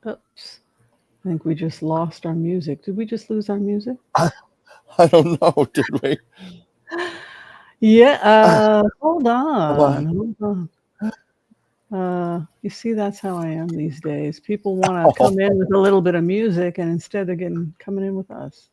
Oops. I think we just lost our music. Did we just lose our music? I don't know, did we? Yeah, Ah, hold come on, on. hold on. You see, that's how I am these days. People want to Oh, come in with a little bit of music, and instead they're getting coming in with us.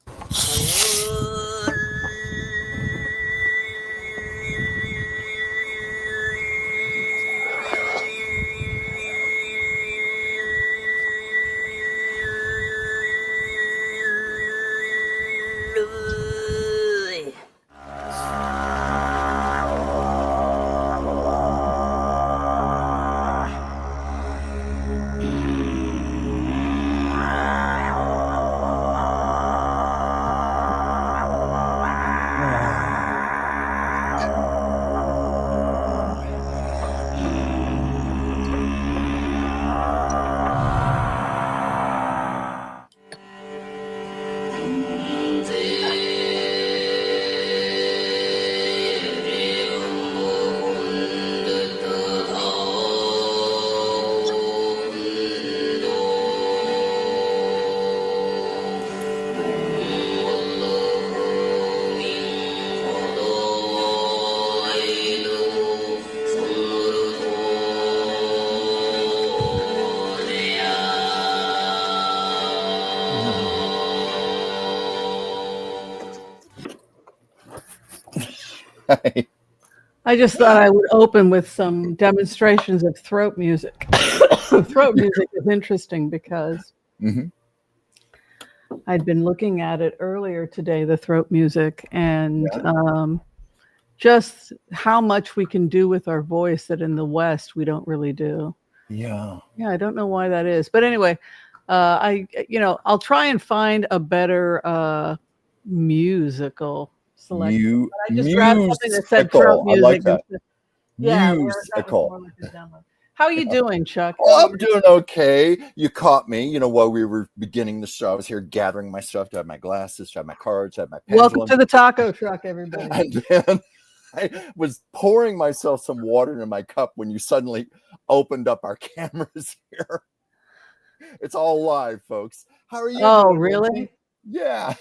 I just thought I would open with some demonstrations of throat music. Throat music is interesting because hmm. I'd been looking at it earlier today, the throat music, and Yeah, just how much we can do with our voice that in the West we don't really do. yeah. Yeah, I don't know why that is, but anyway, I'll try and find a better musical selection. But I just grabbed something that said throat Musical. I like music. that. Yeah, whereas that was Musical. more like a demo. How are you doing, Chuck? How are Oh, I'm you? doing okay. You caught me. While we were beginning the show, I was here gathering my stuff to have my glasses, to have my cards, to have my Welcome pendulum. to the taco truck, everybody. And then I was pouring myself some water in my cup when you suddenly opened up our cameras here. It's all live, folks. How are you Oh, doing, really? Whimsy? Yeah.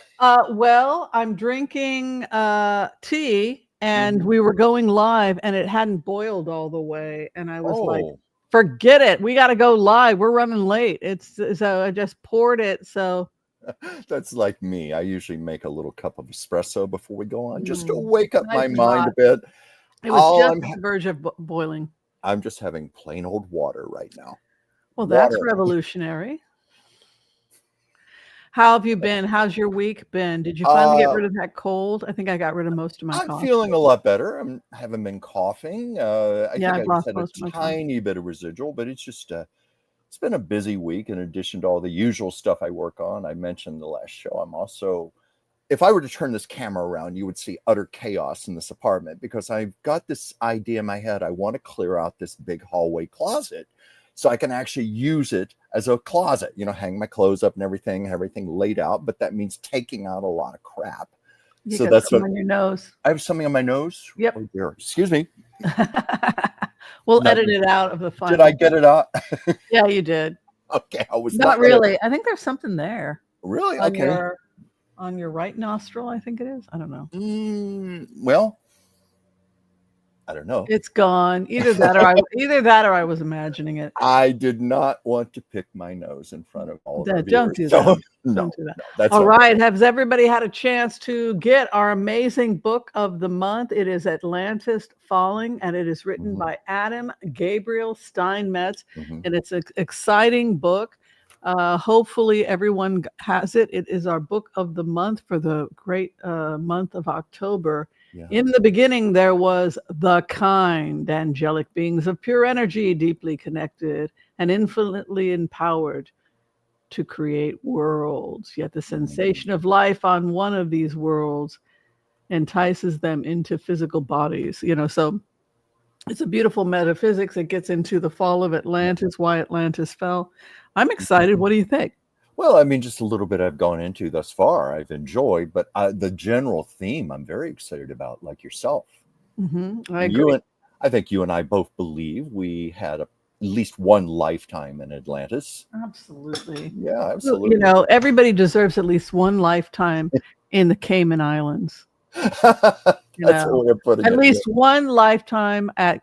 Well, I'm drinking tea, and Mhm. we were going live, and it hadn't boiled all the way, and I was like, Oh, "Forget it, we got to go live. We're running late." It's so I just poured it. So that's like me. I usually make a little cup of espresso before we go on, just to wake it's up nice my and mind hot. a bit. It was All just I'm at the verge of boiling. I'm just having plain old water right now. Well, that's Water. revolutionary. How have you been? How's your week been? Did you finally get Uh, rid of that cold? I think I got rid of most of my I'm cough. feeling a lot better. I haven't been coughing. I Yeah, think I've I just lost had a most of my cough. tiny bit of residual, but it's been a busy week. In addition to all the usual stuff I work on, I mentioned the last show. I'm also, if I were to turn this camera around, you would see utter chaos in this apartment because I've got this idea in my head. I want to clear out this big hallway closet so I can actually use it as a closet, hang my clothes up and everything laid out. But that means taking out a lot of crap. You So got that's some what on your nose. I have something on my nose. Yep. Oh dear. Excuse me. We'll No, edit it out of the did I final. get it out? Yeah, you did. Okay, I was Not not gonna. really. I think there's something there Really? on Okay. your right nostril, I think it is. I don't know. Well, I don't know. It's gone. Either that or I was imagining it. I did not want to pick my nose in front of all of our Don't viewers. do So that. Don't no, do that. no, that's All not. right. Has everybody had a chance to get our amazing book of the month? It is Atlantis Falling, and it is written Mhm, by Adam Gabriel Steinmetz, mhm. and it's an exciting book. Hopefully, everyone has it. It is our book of the month for the great month of October. Yeah. In the beginning, there was the kind angelic beings of pure energy, deeply connected and infinitely empowered to create worlds. Yet the Mm, sensation of life on one of these worlds entices them into physical bodies. So it's a beautiful metaphysics. It gets into the fall of yeah. Atlantis, why Atlantis fell. I'm excited. Mhm. What do you think? Well, I mean, just a little bit I've gone into thus far. I've enjoyed, but the general theme I'm very excited about, like yourself. I You agree. and I think you and I both believe we had a least one lifetime in Atlantis. Absolutely. Yeah, You absolutely. know, everybody deserves at least one lifetime in the Cayman Islands. You That's a know, way of putting at it. least one lifetime at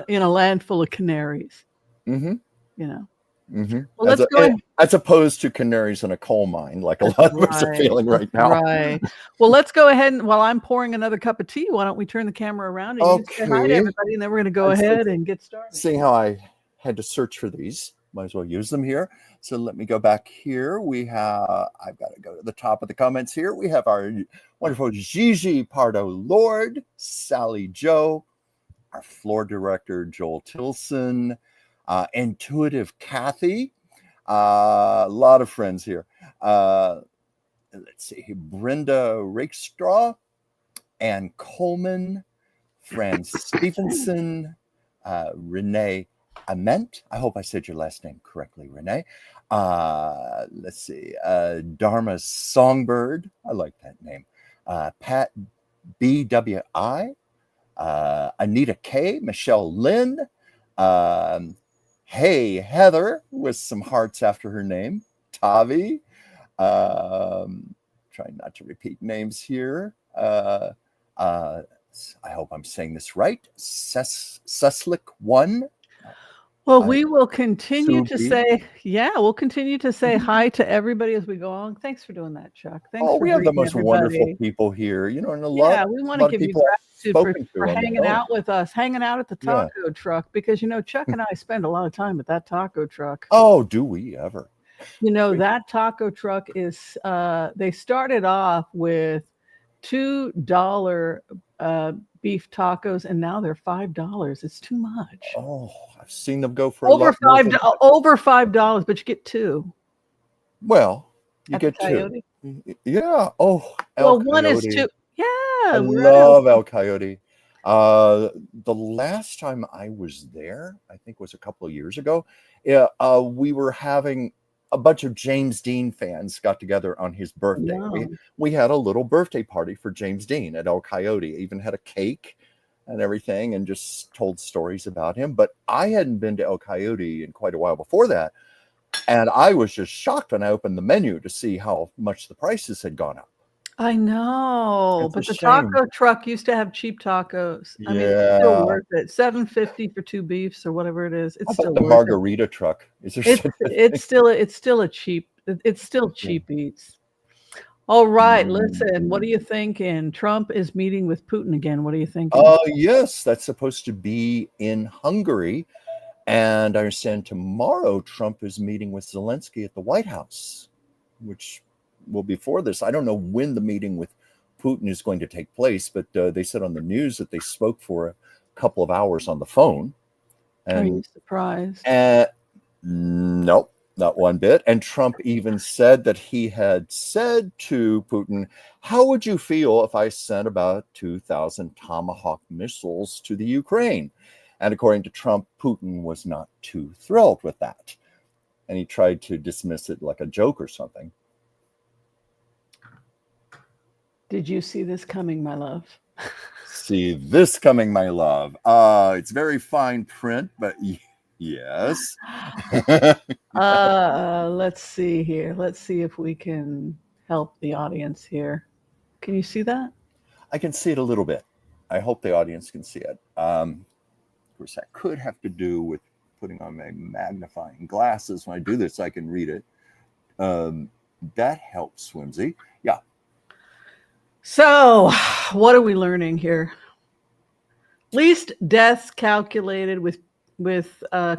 in a land full of canaries. Mm-hmm. You know. Mm-hmm. Well, let's go ahead. As opposed to canaries in a coal mine, like a lot of us are Right. feeling right now. Right. Well, let's go ahead and while I'm pouring another cup of tea, why don't we turn the camera around and you say hi to Okay. everybody, and then we're going to go ahead and get started. Seeing how I had to search for these, might as well use them here. So let me go back here. I've got to go to the top of the comments here. We have our wonderful Gigi Pardo Lord, Sally Joe, our floor director, Joel Tilson, Intuitive Kathy, a lot of friends here. Let's see, Brenda Rakestraw, Ann Coleman, Fran Stevenson, Renee Ament. I hope I said your last name correctly, Renee. Let's see, Dharma Songbird. I like that name. Pat BWI, Anita K, Michelle Lynn, Hey Heather with some hearts after her name, Tavi. Trying not to repeat names here. I hope I'm saying this right. Suslick one. Well, we will continue to say, we'll continue to say hi to everybody as we go on. Thanks for doing that, Chuck. Thanks for we have the most everybody. wonderful people here, you know, and a lot. We want to give you gratitude for hanging out with us, hanging out at the taco truck, because, you know, Chuck and I spend a lot of time at that taco truck. Oh, do we ever? You know, that taco truck is, they started off with $2 beef tacos, and now they're $5. It's too much. Oh, I've seen them go for over $5, but you get two. Well, you get two. Yeah. Oh, well, one is two. Yeah, I love El Coyote. The last time I was there, I think was a couple of years ago. We were having a bunch of James Dean fans got together on his birthday. Wow. We had a little birthday party for James Dean at El Coyote. Even had a cake and everything, and just told stories about him. But I hadn't been to El Coyote in quite a while before that, and I was just shocked when I opened the menu to see how much the prices had gone up. I know, but the taco truck used to have cheap tacos. Yeah. I mean, it's still worth it. $7.50 for 2 beefs or whatever it is. It's still the worth margarita truck. Is there it's still a cheap. It's still cheap eats. All right, listen. What are you thinking? Trump is meeting with Putin again. What are you thinking? Yes, that's supposed to be in Hungary, and I understand tomorrow Trump is meeting with Zelensky at the White House, which. Well, before this, I don't know when the meeting with Putin is going to take place, but they said on the news that they spoke for a couple of hours on the phone. And, are you surprised? Nope, not one bit. And Trump even said that he had said to Putin, how would you feel if I sent about 2,000 Tomahawk missiles to the Ukraine? And according to Trump, Putin was not too thrilled with that. And he tried to dismiss it like a joke or something. Did you see this coming, my love? See this coming, my love. It's very fine print, but yes. Let's see here. Let's see if we can help the audience here. Can you see that? I can see it a little bit. I hope the audience can see it. Of course, that could have to do with putting on my magnifying glasses. When I do this, I can read it. That helps, Whimsy. Yeah. So, what are we learning here? Least deaths calculated with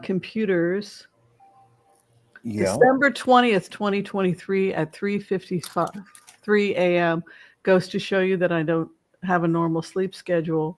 computers. Yeah. December 20th, 2023 at 3:53 a.m. goes to show you that I don't have a normal sleep schedule.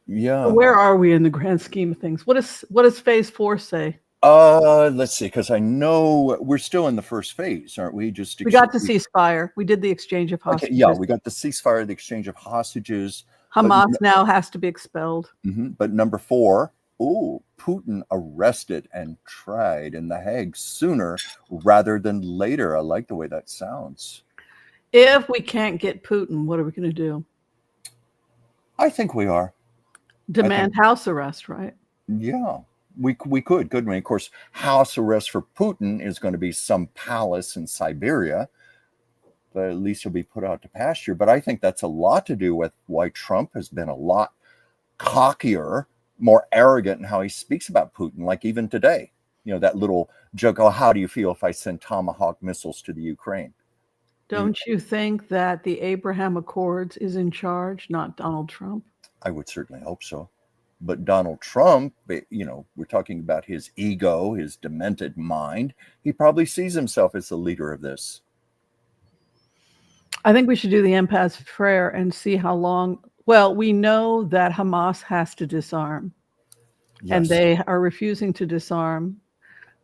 Yeah. So where are we in the grand scheme of things? What does phase 4 say? Let's see, because I know we're still in the first phase, aren't we? We got the ceasefire. We did the exchange of hostages. Okay, yeah, we got the ceasefire, the exchange of hostages. Hamas now has to be expelled. But number 4, Putin arrested and tried in The Hague sooner rather than later. I like the way that sounds. If we can't get Putin, what are we going to do? I think we are. Demand house arrest, right? Yeah, we could, couldn't we? Of course, house arrest for Putin is going to be some palace in Siberia, but at least he'll be put out to pasture. But I think that's a lot to do with why Trump has been a lot cockier, more arrogant in how he speaks about Putin. Like even today, that little joke, oh, how do you feel if I send Tomahawk missiles to the Ukraine? Don't you think that the Abraham Accords is in charge, not Donald Trump? I would certainly hope so. But Donald Trump, we're talking about his ego, his demented mind. He probably sees himself as the leader of this. I think we should do the empath's prayer and see how long. Well, we know that Hamas has to disarm, and Yes. they are refusing to disarm.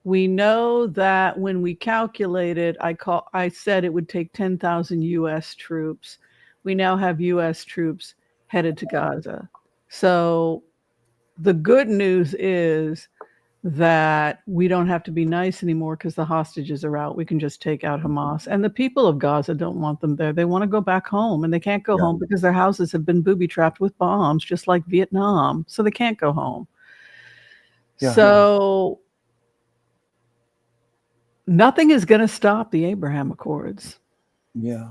We know that when we calculated, I said it would take 10,000 U.S. troops. We now have U.S. troops headed to Gaza. So the good news is that we don't have to be nice anymore because the hostages are out. We can just take out Hamas. And the people of Gaza don't want them there. They want to go back home, and they can't go home because their houses have been booby-trapped with bombs, just like Vietnam. So they can't go home. Yeah. So nothing is going to stop the Abraham Accords. Yeah.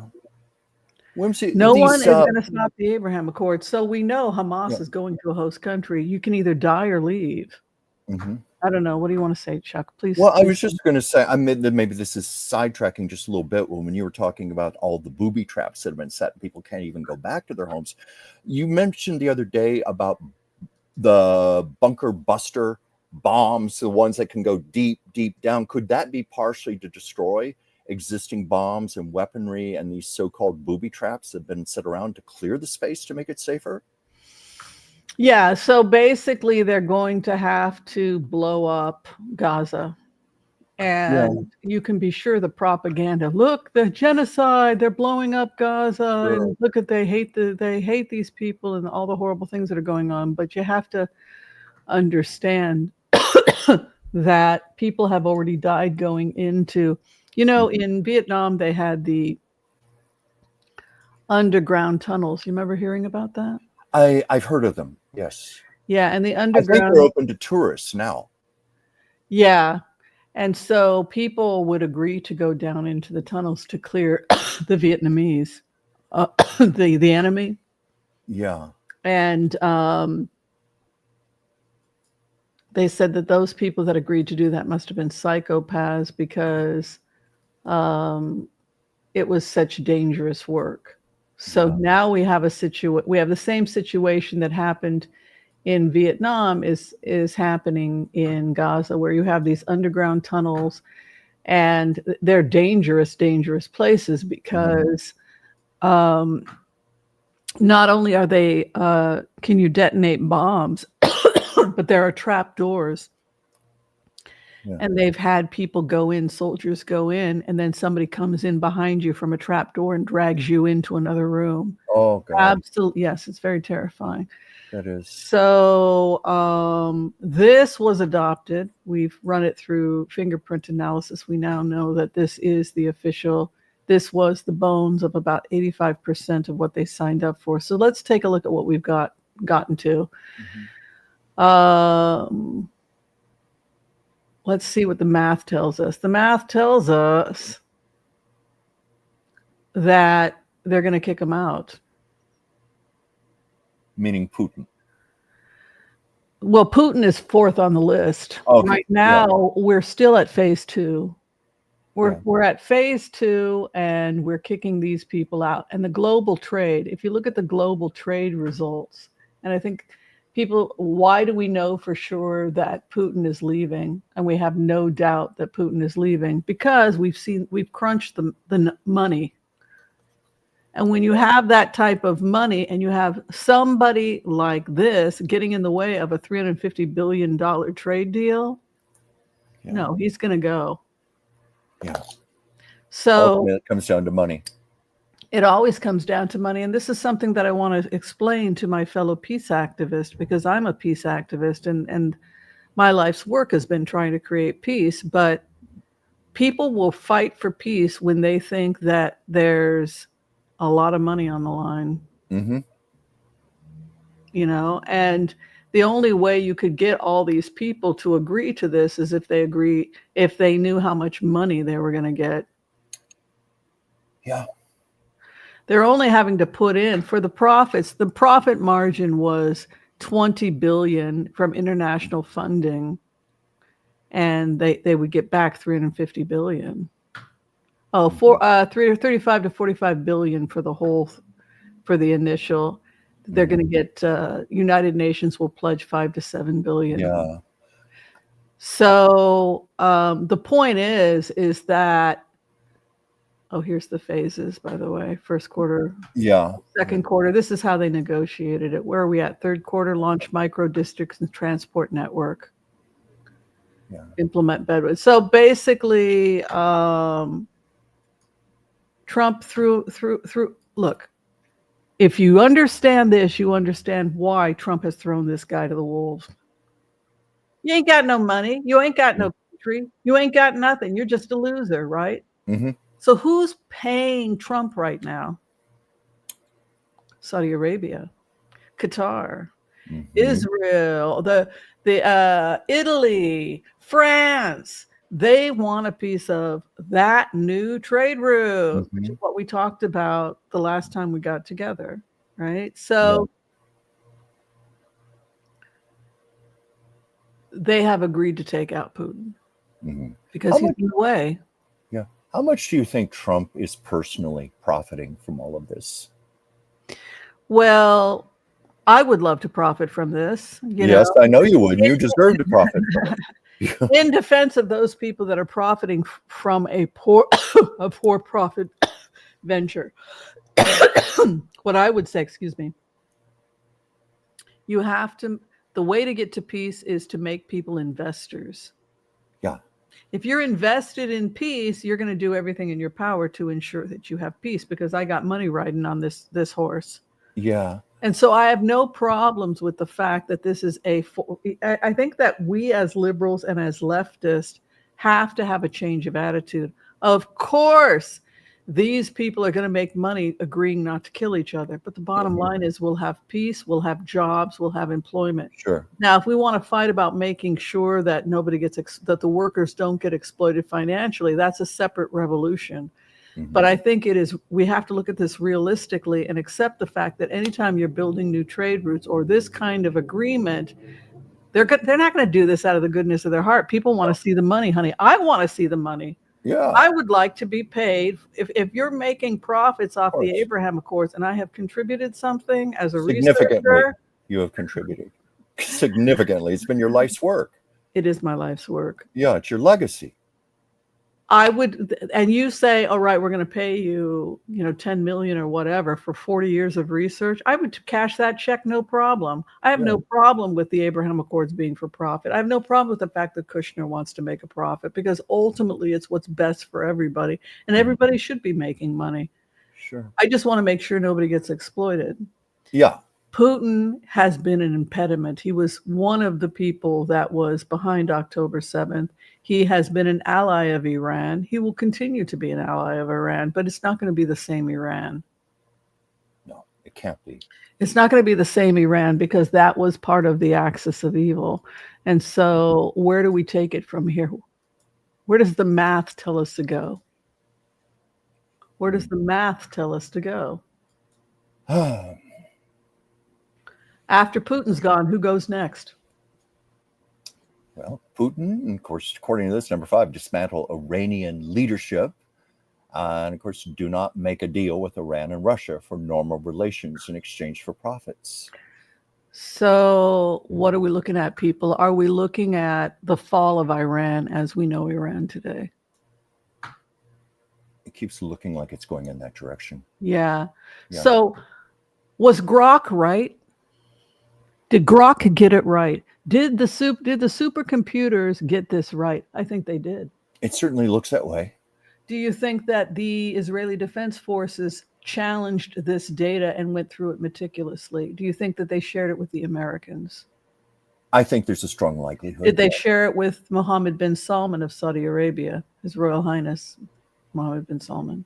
Whimsy, no one is going to stop the Abraham Accords. So we know Hamas is going to a host country. You can either die or leave. Mm-hmm. I don't know. What do you want to say, Chuck? Please. Well, I was just going to say, I mean, maybe this is sidetracking just a little bit. When you were talking about all the booby traps that have been set, and people can't even go back to their homes. You mentioned the other day about the bunker buster bombs, the ones that can go deep, deep down. Could that be partially to destroy existing bombs and weaponry and these so-called booby traps that have been set around to clear the space to make it safer? Yeah, so basically they're going to have to blow up Gaza. And you can be sure the propaganda, look, the genocide, they're blowing up Gaza, and look at they hate these people and all the horrible things that are going on. But you have to understand that people have already died going into, in Vietnam, they had the underground tunnels. You remember hearing about that? I've heard of them, yes. Yeah, and the underground. I think they're open to tourists now. Yeah, and so people would agree to go down into the tunnels to clear the Vietnamese, the enemy. Yeah. And they said that those people that agreed to do that must have been psychopaths because it was such dangerous work. So now we have we have the same situation that happened in Vietnam is happening in Gaza, where you have these underground tunnels, and they're dangerous places because not only are they can you detonate bombs, but there are trap doors. Yeah. And they've had people go in, soldiers go in, and then somebody comes in behind you from a trap door and drags you into another room. Oh, God. Absolutely. Yes, it's very terrifying. That is. So this was adopted. We've run it through fingerprint analysis. We now know that this is this was the bones of about 85% of what they signed up for. So let's take a look at what we've gotten to. Mm-hmm. Let's see what the math tells us. The math tells us that they're going to kick them out. Meaning Putin. Well, Putin is fourth on the list. Okay. Right now, we're still at phase 2. We're at phase 2, and we're kicking these people out. And the global trade, if you look at the global trade results, and I think why do we know for sure that Putin is leaving? And we have no doubt that Putin is leaving because we've crunched the money. And when you have that type of money and you have somebody like this getting in the way of a $350 billion trade deal, no, he's going to go. Yeah. So ultimately, it comes down to money. It always comes down to money. And this is something that I want to explain to my fellow peace activists, because I'm a peace activist and my life's work has been trying to create peace. But people will fight for peace when they think that there's a lot of money on the line. Mm-hmm. And the only way you could get all these people to agree to this is if they knew how much money they were going to get. Yeah. They're only having to put in for the profits. The profit margin was 20 billion from international funding, and they would get back 350 billion. Oh, 35 to 45 billion for the initial. They're going to get United Nations will pledge 5 to 7 billion. Yeah. So the point is that, oh, here's the phases, by the way. First quarter. Yeah. Second quarter. This is how they negotiated it. Where are we at? Third quarter, launch micro districts and transport network. Yeah. Implement bedrock. So basically, Trump threw. Look, if you understand this, you understand why Trump has thrown this guy to the wolves. You ain't got no money. You ain't got no country. You ain't got nothing. You're just a loser, right? Mm-hmm. So who's paying Trump right now? Saudi Arabia, Qatar, Israel, the Italy, France. They want a piece of that new trade route, which is what we talked about the last time we got together, right? So they have agreed to take out Putin because he's in the way. Yeah. How much do you think Trump is personally profiting from all of this? Well, I would love to profit from this. Yes, I know you would. You deserve to profit from it. In defense of those people that are profiting from a for-profit venture, what I would say, excuse me, you have to. The way to get to peace is to make people investors. Yeah. If you're invested in peace, you're going to do everything in your power to ensure that you have peace, because I got money riding on this horse. Yeah. And so I have no problems with the fact that this is I think that we as liberals and as leftists have to have a change of attitude. Of course, these people are going to make money agreeing not to kill each other. But the bottom line is we'll have peace, we'll have jobs, we'll have employment. Sure. Now, if we want to fight about making sure that that the workers don't get exploited financially, that's a separate revolution. But I think we have to look at this realistically and accept the fact that anytime you're building new trade routes or this kind of agreement, they're not going to do this out of the goodness of their heart. People want to see the money, honey. I want to see the money. Yeah. I would like to be paid. If you're making profits off the Abraham Accords and I have contributed something as a researcher. You have contributed significantly. It's been your life's work. It is my life's work. Yeah, it's your legacy. I would, and you say, all right, we're going to pay you, 10 million or whatever for 40 years of research. I would cash that check, no problem. I have no problem with the Abraham Accords being for profit. I have no problem with the fact that Kushner wants to make a profit, because ultimately it's what's best for everybody, and everybody should be making money. Sure. I just want to make sure nobody gets exploited. Yeah. Putin has been an impediment. He was one of the people that was behind October 7th. He has been an ally of Iran. He will continue to be an ally of Iran, but it's not going to be the same Iran. No, it can't be. It's not going to be the same Iran, because that was part of the axis of evil. And so where do we take it from here? Where does the math tell us to go? Where does the math tell us to go? After Putin's gone, who goes next? Well, Putin, of course, according to this, number 5, dismantle Iranian leadership. And of course, do not make a deal with Iran and Russia for normal relations in exchange for profits. So what are we looking at, people? Are we looking at the fall of Iran as we know Iran today? It keeps looking like it's going in that direction. Yeah. So was Grok right? Did Grok get it right? Did the supercomputers get this right? I think they did. It certainly looks that way. Do you think that the Israeli Defense Forces challenged this data and went through it meticulously? Do you think that they shared it with the Americans? I think there's a strong likelihood. Did they share it with Mohammed bin Salman of Saudi Arabia, His Royal Highness Mohammed bin Salman?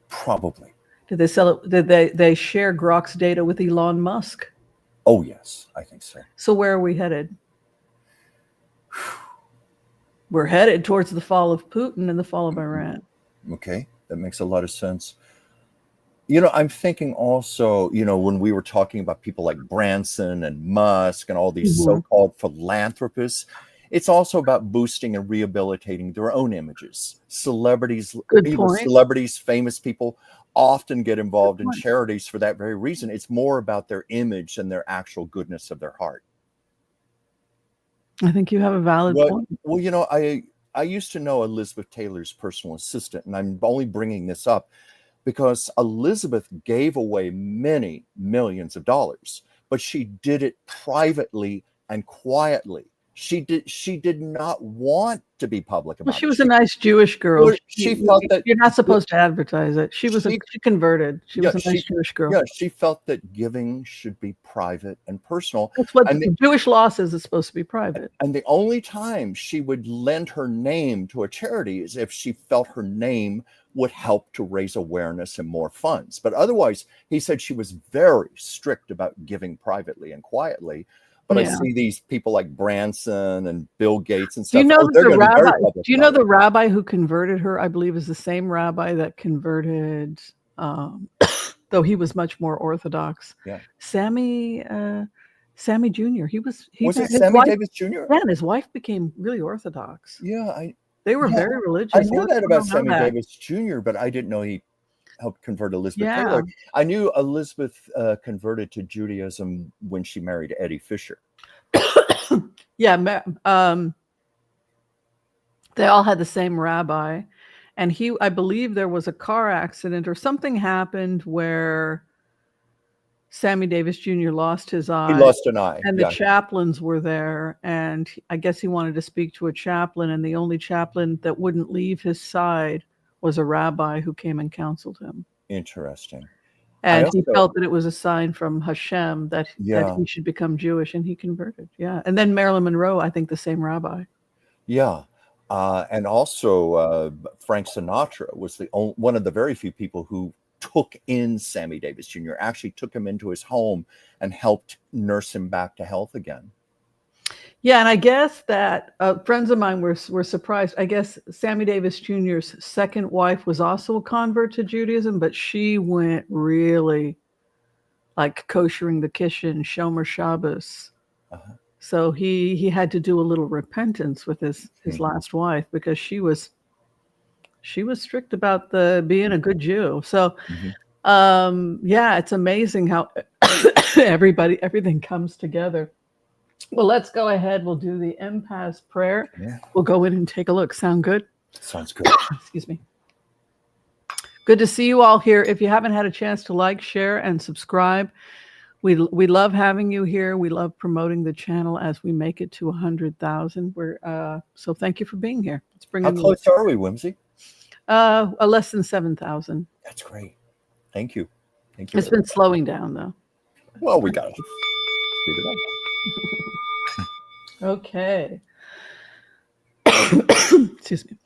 Probably. Did they sell it? Did they share Grok's data with Elon Musk? Oh, yes, I think so. So where are we headed? We're headed towards the fall of Putin and the fall of Iran. Okay, that makes a lot of sense. I'm thinking also, when we were talking about people like Branson and Musk and all these so-called philanthropists, it's also about boosting and rehabilitating their own images. Celebrities, Good either point. celebrities, famous people often get involved in charities for that very reason. It's more about their image than their actual goodness of their heart. I think you have a valid point. Well, I used to know Elizabeth Taylor's personal assistant, and I'm only bringing this up because Elizabeth gave away many millions of dollars, but she did it privately and quietly. She did not want to be public about it. Well, she was a nice Jewish girl. She felt that you're not supposed to advertise it. She converted. She was a nice Jewish girl. Yeah, she felt that giving should be private and personal. That's what Jewish law says it's supposed to be private. And the only time she would lend her name to a charity is if she felt her name would help to raise awareness and more funds. But otherwise, he said she was very strict about giving privately and quietly. But I see these people like Branson and Bill Gates and stuff. Do you know the rabbi who converted her? I believe is the same rabbi that converted, though he was much more orthodox. Yeah, Sammy Jr. Was it Sammy Davis Jr.? Yeah, and his wife became really orthodox. Yeah, they were very religious. I knew that about Sammy Davis Jr., but I didn't know he helped convert Elizabeth Taylor. I knew Elizabeth converted to Judaism when she married Eddie Fisher. Yeah, they all had the same rabbi, and I believe there was a car accident or something happened where Sammy Davis Jr. lost his eye. He lost an eye. And the chaplains were there, and I guess he wanted to speak to a chaplain, and the only chaplain that wouldn't leave his side was a rabbi who came and counseled him. Interesting. And he felt that it was a sign from Hashem that he should become Jewish, and he converted. Yeah. And then Marilyn Monroe, I think the same rabbi. Yeah. And also Frank Sinatra was one of the very few people who took in Sammy Davis Jr., actually took him into his home and helped nurse him back to health again. Yeah, and I guess that friends of mine were surprised. I guess Sammy Davis Jr.'s second wife was also a convert to Judaism, but she went really like koshering the kitchen, Shomer Shabbos. So he had to do a little repentance with his last wife because she was strict about being a good Jew. So it's amazing how everything comes together. Well, let's go ahead. We'll do the empath's prayer. Yeah. We'll go in and take a look. Sound good? Sounds good. Excuse me. Good to see you all here. If you haven't had a chance to like, share, and subscribe, we love having you here. We love promoting the channel as we make it to 100,000. So thank you for being here. Let's bring. How close are we, Whimsy? Less than 7,000. That's great. Thank you. Thank you. It's been slowing down though. Well, we got to speed it up. Okay. Excuse me.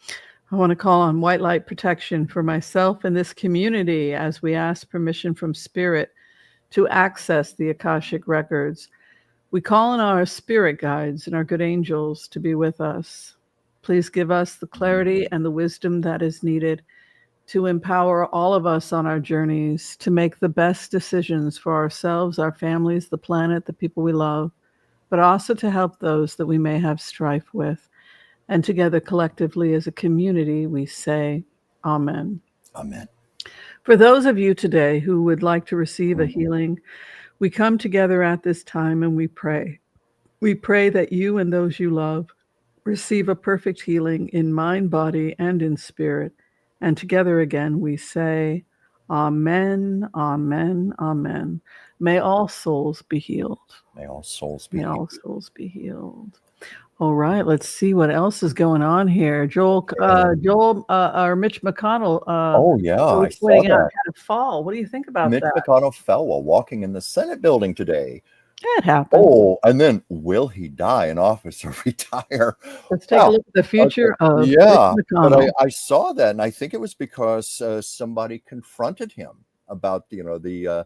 I want to call on white light protection for myself and this community as we ask permission from Spirit to access the Akashic records. We call on our spirit guides and our good angels to be with us. Please give us the clarity and the wisdom that is needed to empower all of us on our journeys to make the best decisions for ourselves, our families, the planet, the people we love, but also to help those that we may have strife with. And together, collectively, as a community, we say, Amen. Amen. For those of you today who would like to receive a healing, we come together at this time and we pray. We pray that you and those you love receive a perfect healing in mind, body, and in spirit. And together again, we say, Amen, Amen, Amen. May all souls be healed. May all souls be May healed. all souls be healed. All right, let's see what else is going on here. Joel, or Mitch McConnell. Oh yeah, I saw that. Kind of fall. What do you think about Mitch that? McConnell fell while walking in the Senate building today. It happened. Oh, and then will he die in office or retire? Let's take a look at the future of Mitch McConnell. But I saw that, and I think it was because somebody confronted him about the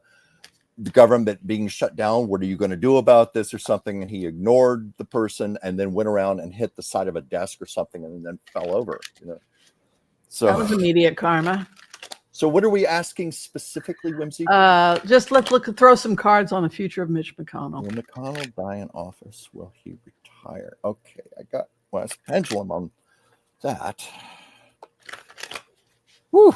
the government being shut down. What are you going to do about this or something? And he ignored the person and then went around and hit the side of a desk or something and then fell over. So that was immediate karma. So what are we asking specifically, Whimsy? Just let's throw some cards on the future of Mitch McConnell. Will McConnell die in office? Will he retire? Okay, I got last pendulum on that. Woo!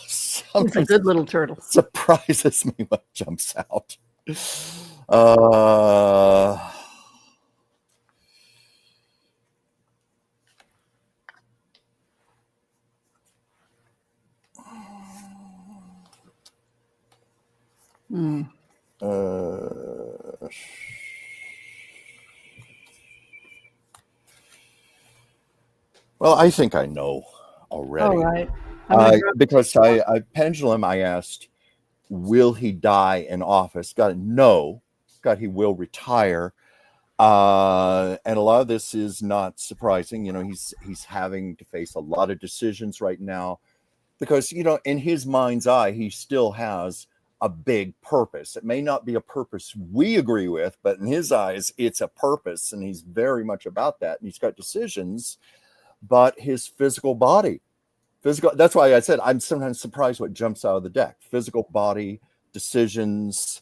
He's a good little turtle. Surprises me what jumps out. Well, I think I know already. All right. Because I pendulum, I asked, will he die in office? Got no. Got he will retire. And a lot of this is not surprising. He's having to face a lot of decisions right now because, in his mind's eye, he still has a big purpose. It may not be a purpose we agree with, but in his eyes, it's a purpose. And he's very much about that. And he's got decisions, but his physical body, that's why I said I'm sometimes surprised what jumps out of the deck. Physical body, decisions,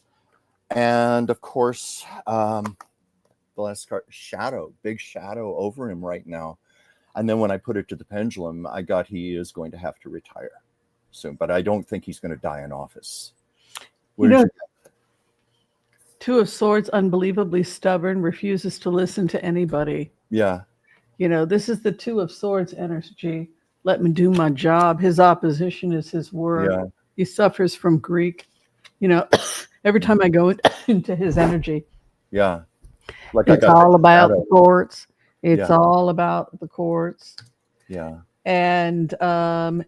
and of course, the last card, shadow, big shadow over him right now. And then when I put it to the pendulum, I got he is going to have to retire soon, but I don't think he's going to die in office. Two of Swords, unbelievably stubborn, refuses to listen to anybody. Yeah. This is the Two of Swords energy. Let me do my job. His opposition is his word. Yeah. He suffers from Greek. Every time I go into his energy. Yeah. It's all about the courts. It's all about the courts. Yeah. And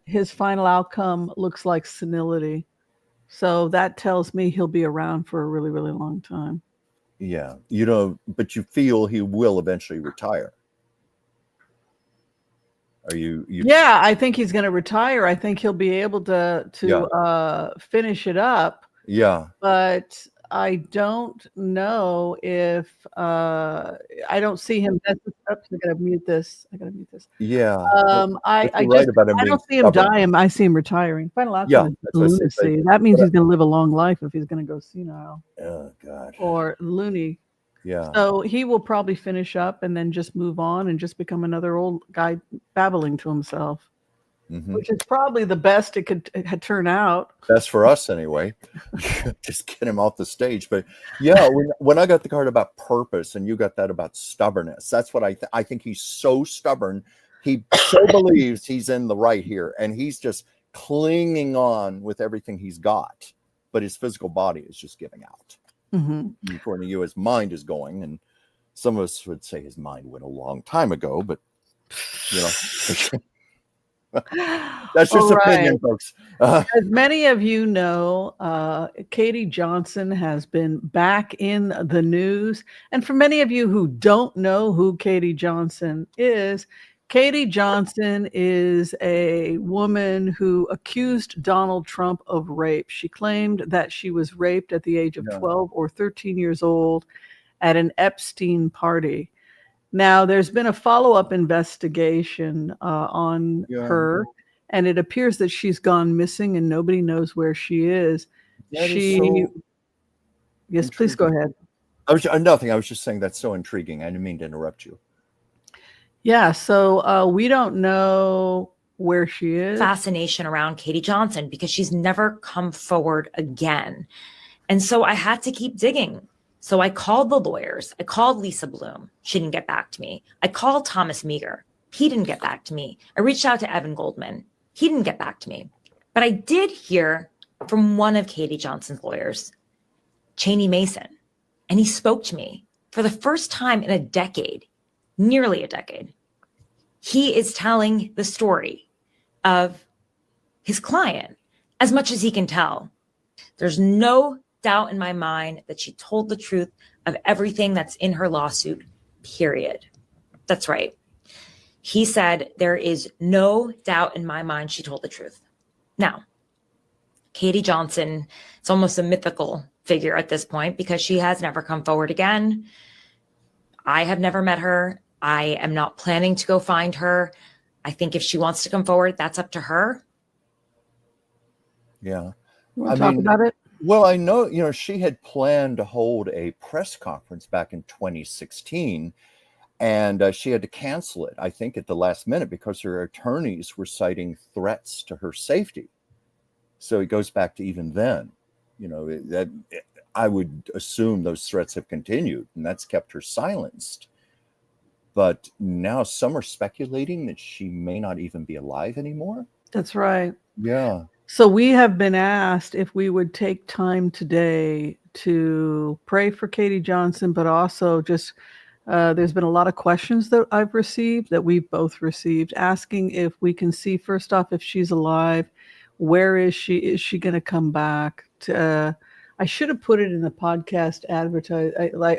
his final outcome looks like senility. So that tells me he'll be around for a really, really long time. Yeah. But you feel he will eventually retire. Are you? Yeah, I think he's going to retire. I think he'll be able to finish it up. Yeah. But I don't know if I don't see him. I gotta mute this. Yeah. I don't see him dying. I see him retiring. Final outcome is lunacy. That means he's gonna live a long life if he's gonna go senile. Oh God. Or loony. Yeah. So he will probably finish up and then just move on and just become another old guy babbling to himself. Mm-hmm. Which is probably the best it could turn out. Best for us anyway. Just get him off the stage. But yeah, when I got the card about purpose and you got that about stubbornness, that's what I think he's so stubborn. He so believes he's in the right here and he's just clinging on with everything he's got. But his physical body is just giving out. Mm-hmm. According to you, his mind is going. And some of us would say his mind went a long time ago, but that's just opinion, folks. As many of you know, Katie Johnson has been back in the news. And for many of you who don't know who Katie Johnson is a woman who accused Donald Trump of rape. She claimed that she was raped at the age of 12 or 13 years old at an Epstein party. Now, there's been a follow-up investigation on her, and it appears that she's gone missing and nobody knows where she is. Yes, please go ahead. Nothing. I was just saying that's so intriguing. I didn't mean to interrupt you. Yeah, so we don't know where she is. Fascination around Katie Johnson because she's never come forward again. And so I had to keep digging. So I called the lawyers. I called Lisa Bloom. She didn't get back to me. I called Thomas Meagher. He didn't get back to me. I reached out to Evan Goldman. He didn't get back to me. But I did hear from one of Katie Johnson's lawyers, Cheney Mason. And he spoke to me for the first time in a decade, nearly a decade. He is telling the story of his client as much as he can tell. There's no doubt in my mind that she told the truth of everything that's in her lawsuit, period. That's right. He said, there is no doubt in my mind she told the truth. Now, Katie Johnson, it's almost a mythical figure at this point because she has never come forward again. I have never met her. I am not planning to go find her. I think if she wants to come forward, that's up to her. Yeah. You want to talk about it? Well, I know, she had planned to hold a press conference back in 2016, and she had to cancel it, I think, at the last minute because her attorneys were citing threats to her safety. So it goes back to even then, that I would assume those threats have continued, and that's kept her silenced. But now some are speculating that she may not even be alive anymore. That's right. Yeah. So we have been asked if we would take time today to pray for Katie Johnson, but also just there's been a lot of questions that I've received, that we've both received, asking if we can see, first off, if she's alive. Where is she? Is she going to come back? I should have put it in the podcast advertise.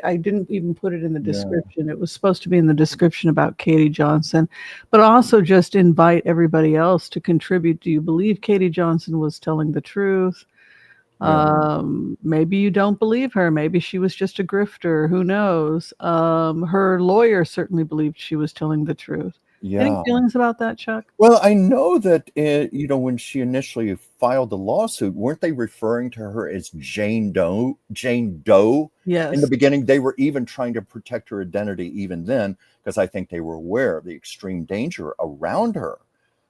I didn't even put it in the description. It was supposed to be in the description about Katie Johnson, but also just invite everybody else to contribute. Do you believe Katie Johnson was telling the truth? Maybe you don't believe her. Maybe she was just a grifter. Who knows? Her lawyer certainly believed she was telling the truth. Yeah. Any feelings about that, Chuck? Well, I know that, when she initially filed the lawsuit, weren't they referring to her as Jane Doe? Yes. In the beginning, they were even trying to protect her identity even then, because I think they were aware of the extreme danger around her.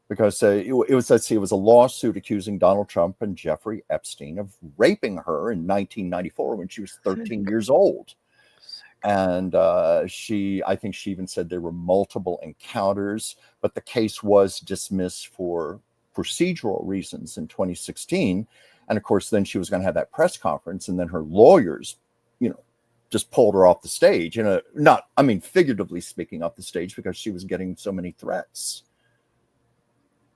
Because it was a lawsuit accusing Donald Trump and Jeffrey Epstein of raping her in 1994 when she was 13 years old. And I think she even said there were multiple encounters, but the case was dismissed for procedural reasons in 2016. And of course, then she was going to have that press conference, and then her lawyers, just pulled her off the stage. Figuratively speaking, off the stage, because she was getting so many threats.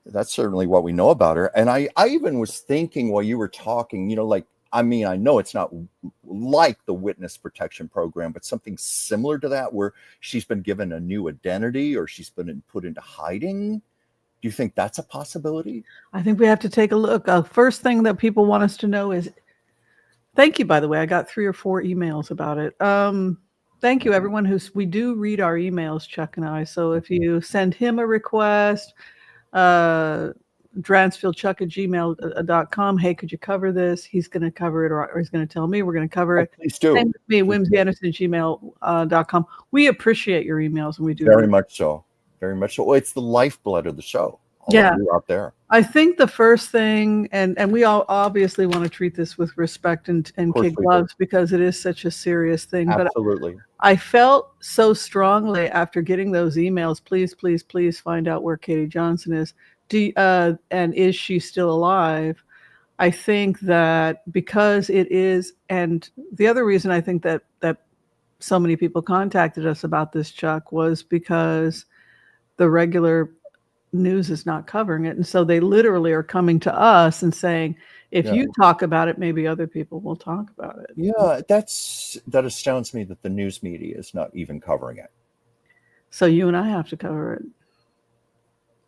That's certainly what we know about her. And I even was thinking while you were talking, I know it's not like the witness protection program, but something similar to that, where she's been given a new identity or she's been put into hiding. Do you think that's a possibility? I think we have to take a look. First thing that people want us to know is, thank you, by the way. I got 3 or 4 emails about it. Thank you, everyone we do read our emails, Chuck and I. So if you send him a request, dransfieldchuck@gmail.com. Hey, could you cover this? He's going to cover it, or he's going to tell me we're going to cover it. Please do. Same with me, whimsyanderson@gmail.com. We appreciate your emails, and we do. Very much so. Very much so. Well, it's the lifeblood of the show. All of you out there. I think the first thing, and we all obviously want to treat this with respect and kid gloves, because it is such a serious thing. Absolutely. But I felt so strongly after getting those emails, please, please, please find out where Katie Johnson is. And is she still alive? I think that because it is, and the other reason I think that so many people contacted us about this, Chuck, was because the regular news is not covering it. And so they literally are coming to us and saying, if you talk about it, maybe other people will talk about it. Yeah, that astounds me that the news media is not even covering it. So you and I have to cover it.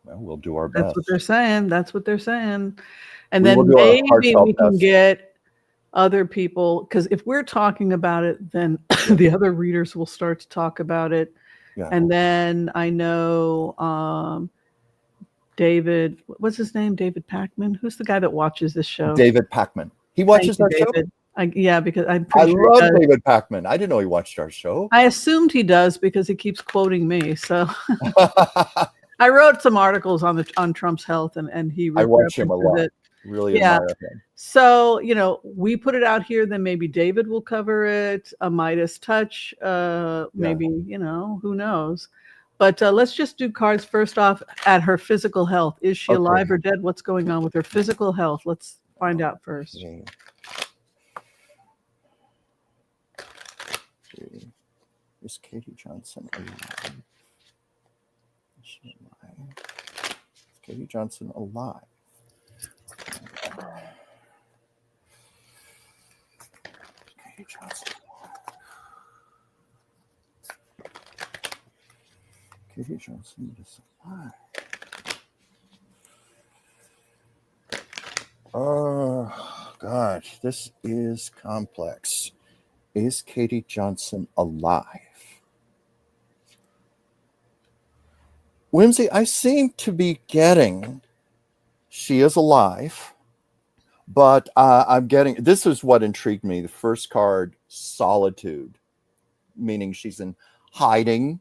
Well, we'll do our best. That's what they're saying. And then maybe we can get other people, because if we're talking about it, then the other readers will start to talk about it. Yeah. And then I know David, what's his name? David Pakman? Who's the guy that watches this show? David Pakman. He watches our show? Because I'm pretty sure I love David Pakman. I didn't know he watched our show. I assumed he does because he keeps quoting me. So I wrote some articles on Trump's health, and he I watch him a lot. Really admire him. So, we put it out here, then maybe David will cover it, a Midas touch, maybe, who knows. But let's just do cards first off at her physical health. Is she alive or dead? What's going on with her physical health? Let's find out first. Is Katie Johnson alive? Is she alive? Is Katie Johnson alive? Katie Johnson. Katie Johnson is alive. gosh, this is complex. Is Katie Johnson alive? Whimsy, I seem to be getting she is alive, but I'm getting this is what intrigued me. The first card, solitude, meaning she's in hiding,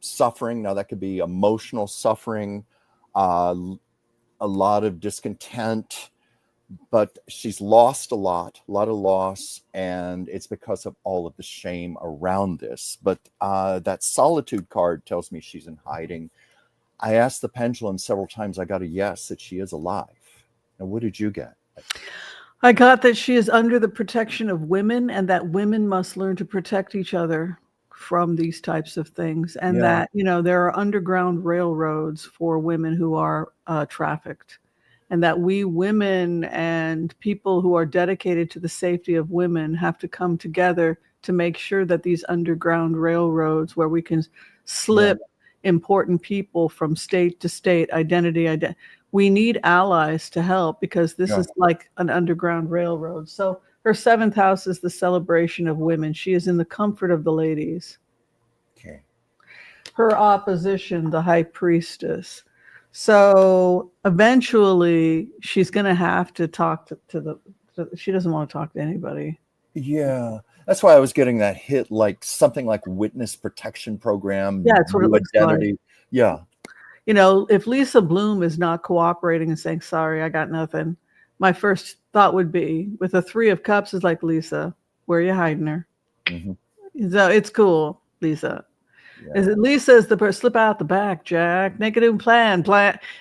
suffering. Now, that could be emotional suffering, a lot of discontent, but she's lost a lot of loss, and it's because of all of the shame around this. But that solitude card tells me she's in hiding. I asked the pendulum several times. I got a yes that she is alive. Now, what did you get? I got that she is under the protection of women, and that women must learn to protect each other from these types of things, and that, you know, there are underground railroads for women who are trafficked, and that we women and people who are dedicated to the safety of women have to come together to make sure that these underground railroads, where we can slip important people from state to state, identity, we need allies to help, because this is like an underground railroad. So her 7th house is the celebration of women. She is in the comfort of the ladies. Okay. Her opposition, the high priestess. So eventually she's going to have to talk she doesn't want to talk to anybody. Yeah. That's why I was getting that hit, like something like witness protection program. Yeah, it's what it looks like. Yeah. You know, if Lisa Bloom is not cooperating and saying, sorry, I got nothing, my first thought would be, with a 3 of Cups, is like, Lisa, where are you hiding her? Mm-hmm. So it's cool, Lisa. Yeah. Is it Lisa is the person, slip out the back, Jack, make a new plan,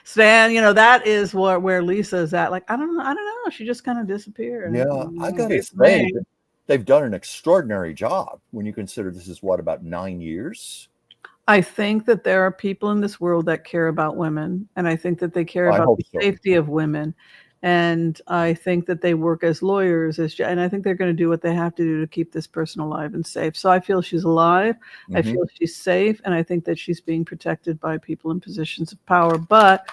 Stan, you know, that is where Lisa is at. Like, I don't know. She just kind of disappeared. Yeah, I gotta say, they've done an extraordinary job when you consider this is what, about 9 years? I think that there are people in this world that care about women, and I think that they care about the safety of women, and I think that they work as lawyers, and I think they're going to do what they have to do to keep this person alive and safe. So I feel she's alive, I feel she's safe, and I think that she's being protected by people in positions of power. But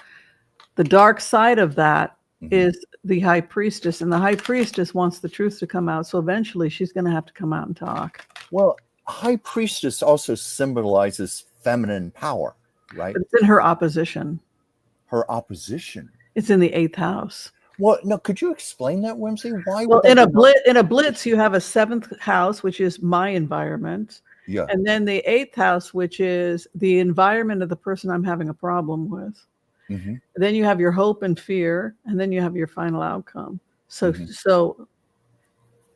the dark side of that is the high priestess, and the high priestess wants the truth to come out, so eventually she's going to have to come out and talk. Well, high priestess also symbolizes feminine power, right? But it's in her opposition. Her opposition? It's in the 8th house. Well, no, could you explain that, Whimsy? Why? Well, in a blitz, you have a 7th house, which is my environment. Yeah. And then the 8th house, which is the environment of the person I'm having a problem with. Mm-hmm. Then you have your hope and fear, and then you have your final outcome. So, so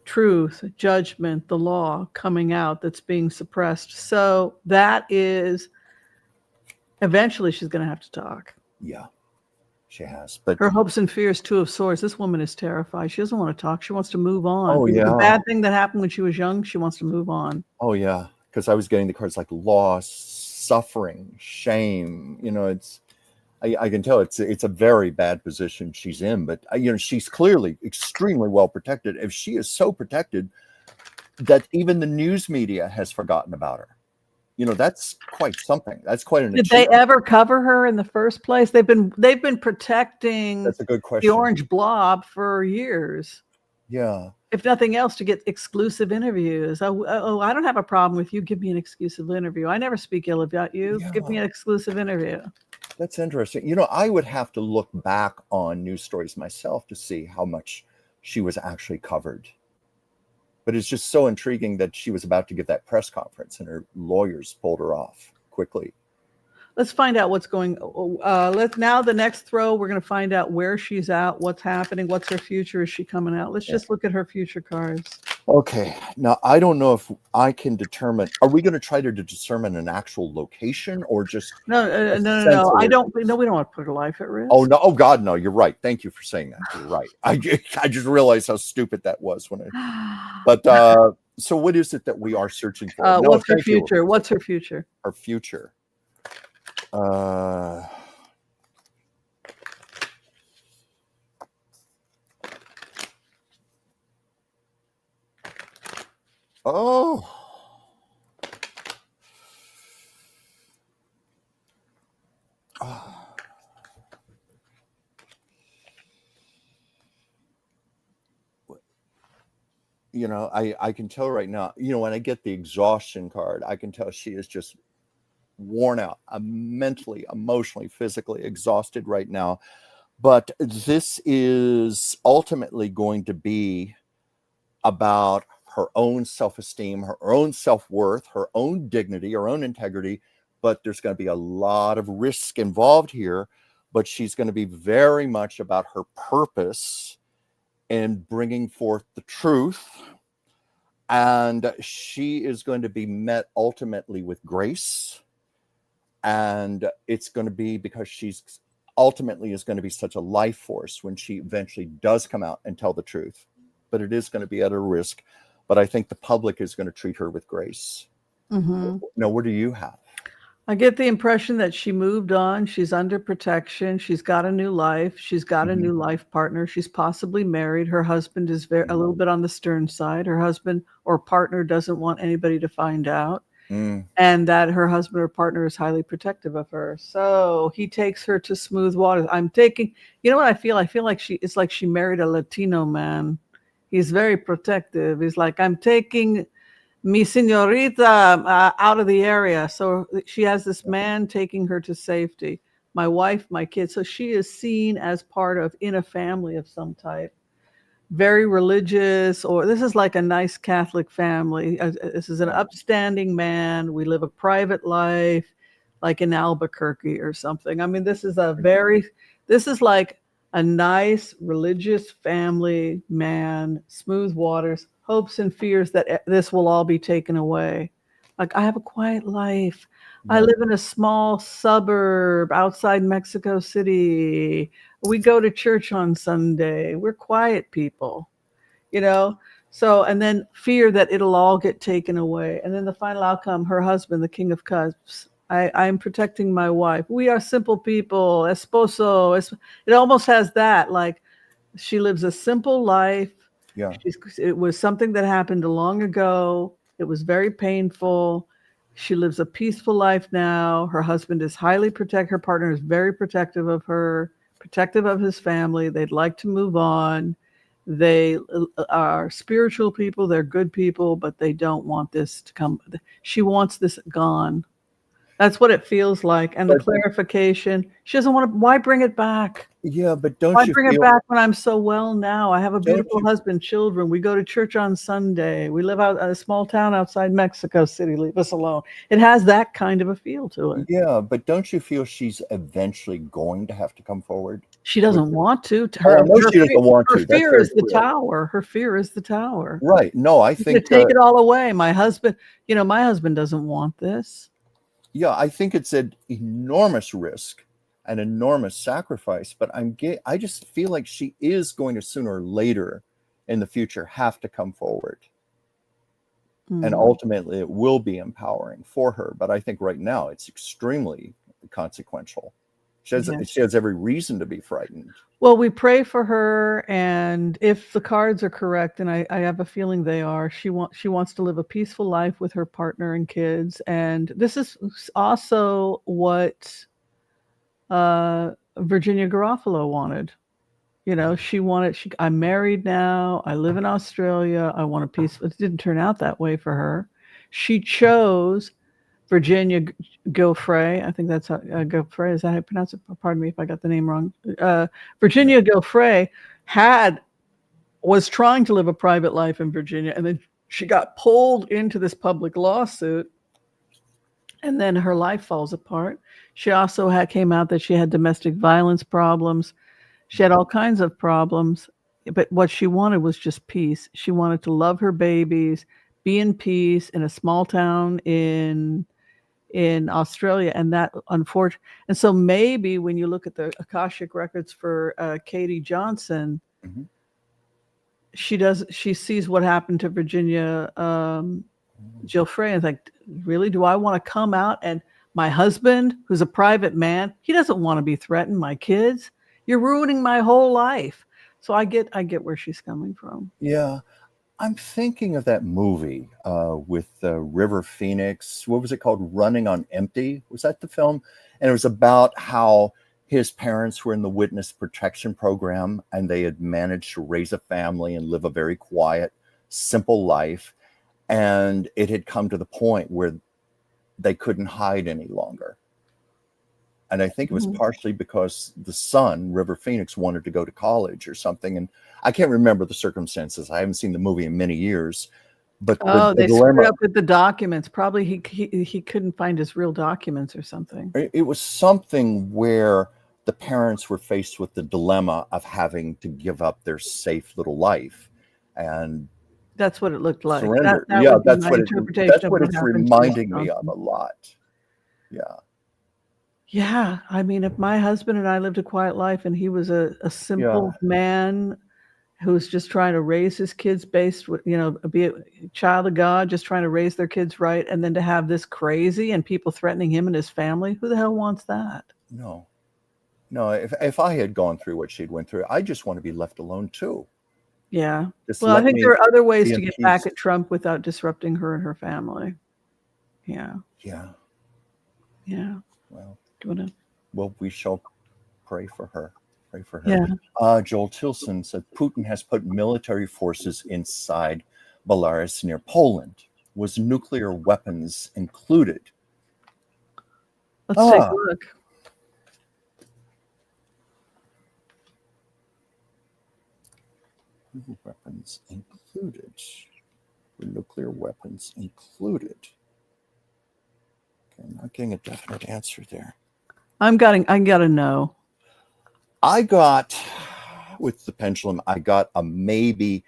truth, judgment, the law coming out that's being suppressed. So that is, eventually she's going to have to talk. Yeah, she has. But her hopes and fears, 2 of Swords. This woman is terrified. She doesn't want to talk. She wants to move on. Oh, yeah. The bad thing that happened when she was young, she wants to move on. Oh, yeah. Because I was getting the cards like loss, suffering, shame. You know, I can tell it's a very bad position she's in, but you know, she's clearly extremely well protected. If she is so protected that even the news media has forgotten about her, you know, that's quite something. That's quite an achievement. Did they ever cover her in the first place? They've been protecting that's a good question. The orange blob for years. Yeah. If nothing else, to get exclusive interviews. Oh, I don't have a problem with you. Give me an exclusive interview. I never speak ill about you. Yeah. Give me an exclusive interview. That's interesting. You know, I would have to look back on news stories myself to see how much she was actually covered. But it's just so intriguing that she was about to give that press conference and her lawyers pulled her off quickly. Let's find out what's going on. Now the next throw, we're going to find out where she's at, what's happening, what's her future, is she coming out? Let's just look at her future cards. Okay. Now, I don't know if I can determine, are we going to try to determine an actual location or just... No. We don't want to put her life at risk. Oh, no. Oh, God, no. You're right. Thank you for saying that. You're right. I just realized how stupid that was when I... But, so what is it that we are searching for? What's her future? What's her future? Her future. Oh. you know, I can tell right now, you know, when I get the exhaustion card, I can tell she is just worn out. I'm mentally, emotionally, physically exhausted right now. But this is ultimately going to be about her own self-esteem, her own self-worth, her own dignity, her own integrity. But there's going to be a lot of risk involved here. But she's going to be very much about her purpose and bringing forth the truth. And she is going to be met ultimately with grace. And it's going to be because she's ultimately is going to be such a life force when she eventually does come out and tell the truth. But it is going to be at a risk. But I think the public is going to treat her with grace. Mm-hmm. Now, what do you have? I get the impression that she moved on. She's under protection. She's got a new life. She's got a new life partner. She's possibly married. Her husband is a little bit on the stern side. Her husband or partner doesn't want anybody to find out. And that her husband or partner is highly protective of her. So he takes her to smooth waters. You know what I feel? I feel like it's like she married a Latino man. He's very protective. He's like, I'm taking mi señorita out of the area. So she has this man taking her to safety. My wife, my kids. So she is seen as part of in a family of some type. Very religious, or this is like a nice Catholic family. This is an upstanding man. We live a private life, like in Albuquerque or something. I mean, this is like a nice religious family man, smooth waters, hopes and fears that this will all be taken away. Like, I have a quiet life. I live in a small suburb outside Mexico City. We go to church on Sunday. We're quiet people, you know? So, and then fear that it'll all get taken away. And then the final outcome, her husband, the King of Cups. I'm protecting my wife. We are simple people. Esposo. It almost has that. Like, she lives a simple life. Yeah. It was something that happened long ago. It was very painful. She lives a peaceful life now. Her husband is her partner is very protective of her, protective of his family. They'd like to move on. They are spiritual people. They're good people, but they don't want this to come. She wants this gone. That's what it feels like. And the clarification, she doesn't want to, why bring it back? Yeah, but don't Why you bring feel it back when I'm so well now? I have a beautiful husband, children. We go to church on Sunday. We live out in a small town outside Mexico City. Leave us alone. It has that kind of a feel to it. Yeah, but don't you feel she's eventually going to have to come forward? She doesn't want to. She doesn't want to. Her fear is the tower. Her fear is the tower. Right. No, I think take it all away. My husband doesn't want this. Yeah, I think it's an enormous risk, an enormous sacrifice, but I just feel like she is going to sooner or later in the future have to come forward. And ultimately it will be empowering for her. But I think right now it's extremely consequential. She has every reason to be frightened. Well, we pray for her, and if the cards are correct, and I have a feeling they are, she wants to live a peaceful life with her partner and kids. And this is also what Virginia Garofalo wanted. You know, I'm married now. I live in Australia. I want a peaceful. It didn't turn out that way for her. She chose Virginia Gaufrey. I think that's how Gaufrey, is that how you pronounce it? Pardon me if I got the name wrong. Virginia Gaufrey was trying to live a private life in Virginia, and then she got pulled into this public lawsuit, and then her life falls apart. She also came out that she had domestic violence problems. She had all kinds of problems, but what she wanted was just peace. She wanted to love her babies, be in peace in a small town in Australia, and that unfortunate. And so maybe when you look at the Akashic records for Katie Johnson, she sees what happened to Virginia Gaufrey, and like, really, do I want to come out and my husband, who's a private man, he doesn't want to be threatened. My kids, you're ruining my whole life. So I get where she's coming from. Yeah. I'm thinking of that movie with River Phoenix. What was it called? Running on Empty. Was that the film? And it was about how his parents were in the witness protection program and they had managed to raise a family and live a very quiet, simple life, and it had come to the point where they couldn't hide any longer. And I think it was partially because the son, River Phoenix, wanted to go to college or something. And I can't remember the circumstances. I haven't seen the movie in many years. But they screwed up with the documents. Probably he couldn't find his real documents or something. It was something where the parents were faced with the dilemma of having to give up their safe little life. And that's what it looked like. Surrender. That's what it's reminding me of a lot. Yeah. Yeah. I mean, if my husband and I lived a quiet life and he was a simple man who was just trying to raise his kids based with, be a child of God, just trying to raise their kids right. And then to have this crazy and people threatening him and his family, who the hell wants that? No, if I had gone through what she'd went through, I just want to be left alone too. Yeah. Well, I think there are other ways to get back at Trump without disrupting her and her family. Yeah. Yeah. Yeah. Well, we shall pray for her. Pray for her. Yeah. Joel Tilson said Putin has put military forces inside Belarus near Poland. Was nuclear weapons included? Let's take a look. Weapons included. Were nuclear weapons included? Okay, I'm not getting a definite answer there. I got a no. I got, with the pendulum, I got a maybe,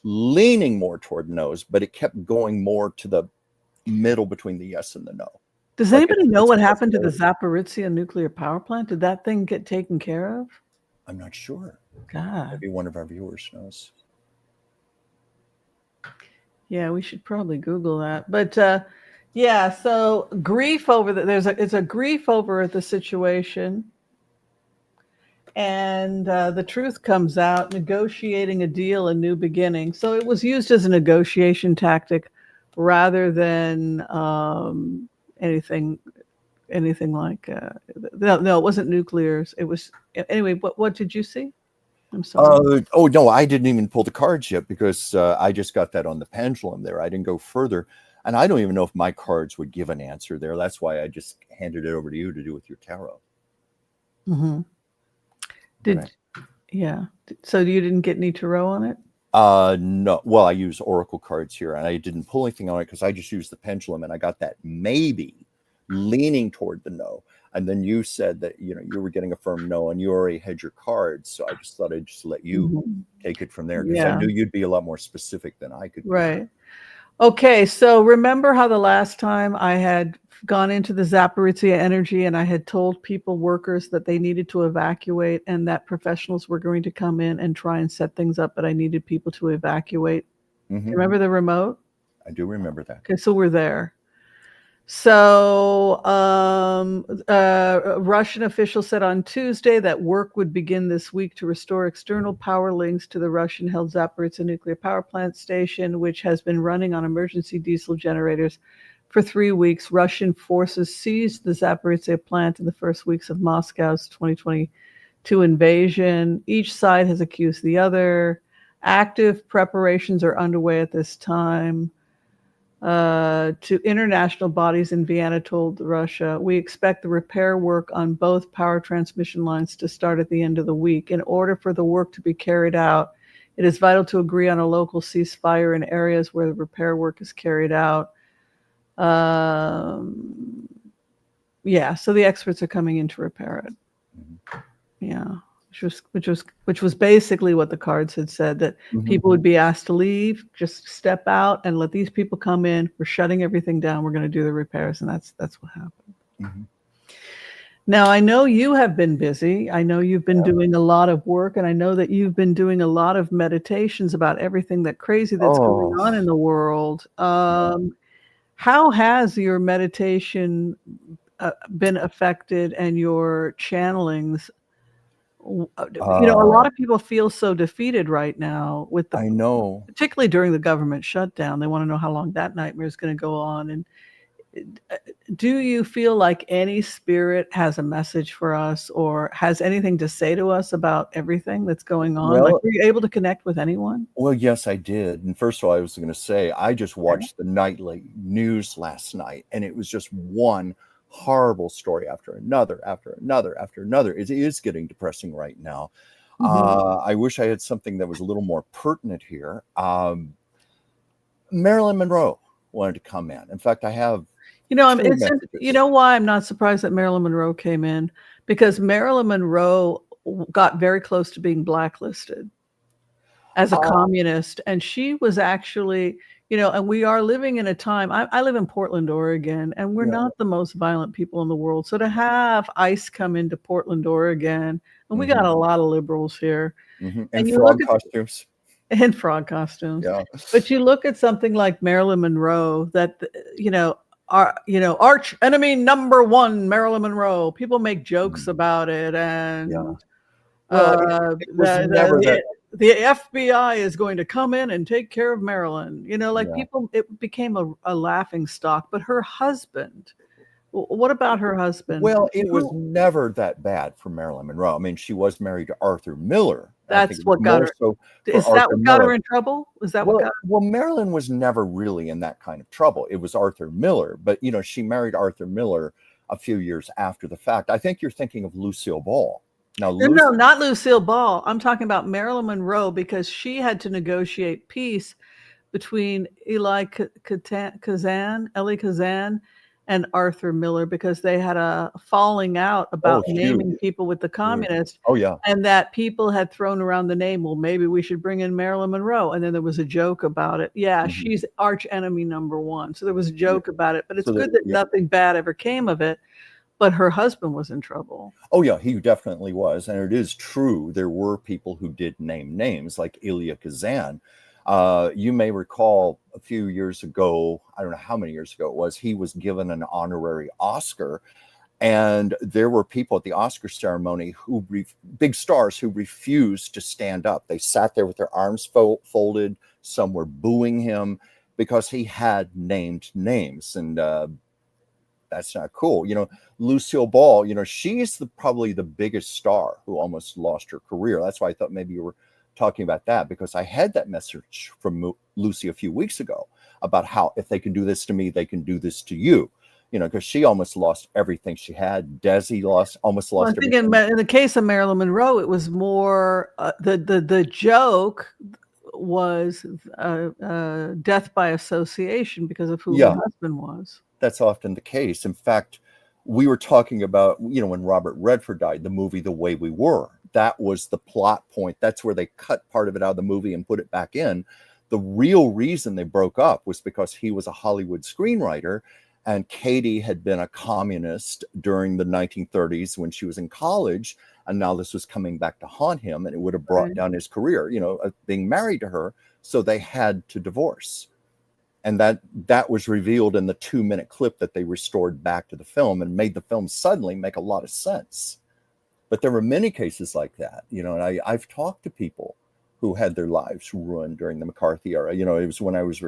leaning more toward no's, but it kept going more to the middle between the yes and the no. Does anybody know what happened to the Zaporizhia nuclear power plant? Did that thing get taken care of? I'm not sure. God. Maybe one of our viewers knows. Yeah, we should probably Google that. But yeah, so grief over it's a grief over the situation. And the truth comes out, negotiating a deal, a new beginning. So it was used as a negotiation tactic rather than anything like no, it wasn't nuclears. It was anyway. What did you see? I'm sorry. Oh no, I didn't even pull the cards yet because I just got that on the pendulum there. I didn't go further, and I don't even know if my cards would give an answer there. That's why I just handed it over to you to do with your tarot. Mm-hmm. Yeah. So you didn't get any tarot on it? No. Well, I use oracle cards here, and I didn't pull anything on it because I just used the pendulum, and I got that maybe leaning toward the no. And then you said that you were getting a firm no, and you already had your cards, so I just thought I'd just let you take it from there because I knew you'd be a lot more specific than I could be. Right. Okay, so remember how the last time I had gone into the Zaporizhia energy and I had told workers that they needed to evacuate and that professionals were going to come in and try and set things up, but I needed people to evacuate. Mm-hmm. Remember the remote? I do remember that. Okay, so we're there. So Russian officials said on Tuesday that work would begin this week to restore external power links to the Russian-held Zaporizhzhia nuclear power plant station, which has been running on emergency diesel generators for 3 weeks. Russian forces seized the Zaporizhzhia plant in the first weeks of Moscow's 2022 invasion. Each side has accused the other. Active preparations are underway at this time. To international bodies in Vienna told Russia, we expect the repair work on both power transmission lines to start at the end of the week. In order for the work to be carried out, it is vital to agree on a local ceasefire in areas where the repair work is carried out. Yeah, so the experts are coming in to repair it. Yeah. Which was basically what the cards had said, that people would be asked to leave, just step out and let these people come in. We're shutting everything down. We're going to do the repairs. And that's what happened. Now, I know you have been busy. I know you've been doing a lot of work, and I know that you've been doing a lot of meditations about everything crazy that's going on in the world. How has your meditation been affected and your channelings? A lot of people feel so defeated right now with I know, particularly during the government shutdown. They want to know how long that nightmare is going to go on. And do you feel like any spirit has a message for us or has anything to say to us about everything that's going on? Like, Well, were you able to connect with anyone? well, yes, I did. And first of all, I was going to say, I just watched the nightly news last night, and it was just one horrible story after another, after another, after another. It is getting depressing right now. I wish I had something that was a little more pertinent here. Marilyn Monroe wanted to come in. In fact, I have You know, two messages. you know why I'm not surprised that Marilyn Monroe came in? Because Marilyn Monroe got very close to being blacklisted as a communist, and she was actually, you know, and we are living in a time. I live in Portland, Oregon, and we're not the most violent people in the world. So to have ICE come into Portland, Oregon, and we got a lot of liberals here, And you frog look at costumes. and frog costumes. Yeah. But you look at something like Marilyn Monroe, that, you know, arch enemy number one, Marilyn Monroe. People make jokes about it, and Well, it was never that. the FBI is going to come in and take care of Marilyn. You know, like people, it became a laughing stock. But her husband, what about her husband? Well, it was never that bad for Marilyn Monroe. I mean, she was married to Arthur Miller. That's what got her. Is that what got her in trouble? Was that what got her? Well, Marilyn was never really in that kind of trouble. It was Arthur Miller. But, you know, she married Arthur Miller a few years after the fact. I think you're thinking of Lucille Ball. Now, no, not Lucille Ball. I'm talking about Marilyn Monroe, because she had to negotiate peace between Eli Kazan and Arthur Miller, because they had a falling out about naming people with the communists. Oh, yeah. And that people had thrown around the name, well, maybe we should bring in Marilyn Monroe. And then there was a joke about it. Yeah, she's arch enemy number one. So there was a joke about it. But it's good that nothing bad ever came of it. But her husband was in trouble. Oh, yeah, he definitely was. And it is true. There were people who did name names, like Elia Kazan. You may recall a few years ago, I don't know how many years ago it was, he was given an honorary Oscar. And there were people at the Oscar ceremony big stars who refused to stand up. They sat there with their arms folded. Some were booing him because he had named names. And that's not cool. You know, Lucille Ball, you know, she's probably the biggest star who almost lost her career. That's why I thought maybe you were talking about that, because I had that message from Lucy a few weeks ago about how if they can do this to me, they can do this to you. You know, because she almost lost everything she had. Desi almost lost everything. In the case of Marilyn Monroe, it was more the joke was death by association because of who her husband was. That's often the case. In fact, we were talking about, you know, when Robert Redford died, the movie The Way We Were. That was the plot point. That's where they cut part of it out of the movie and put it back in. The real reason they broke up was because he was a Hollywood screenwriter, and Katie had been a communist during the 1930s when she was in college, and now this was coming back to haunt him, and it would have brought down his career, you know, being married to her. So they had to divorce. And that was revealed in the 2-minute clip that they restored back to the film and made the film suddenly make a lot of sense. But there were many cases like that, you know, and I've talked to people who had their lives ruined during the McCarthy era. You know, it was when I was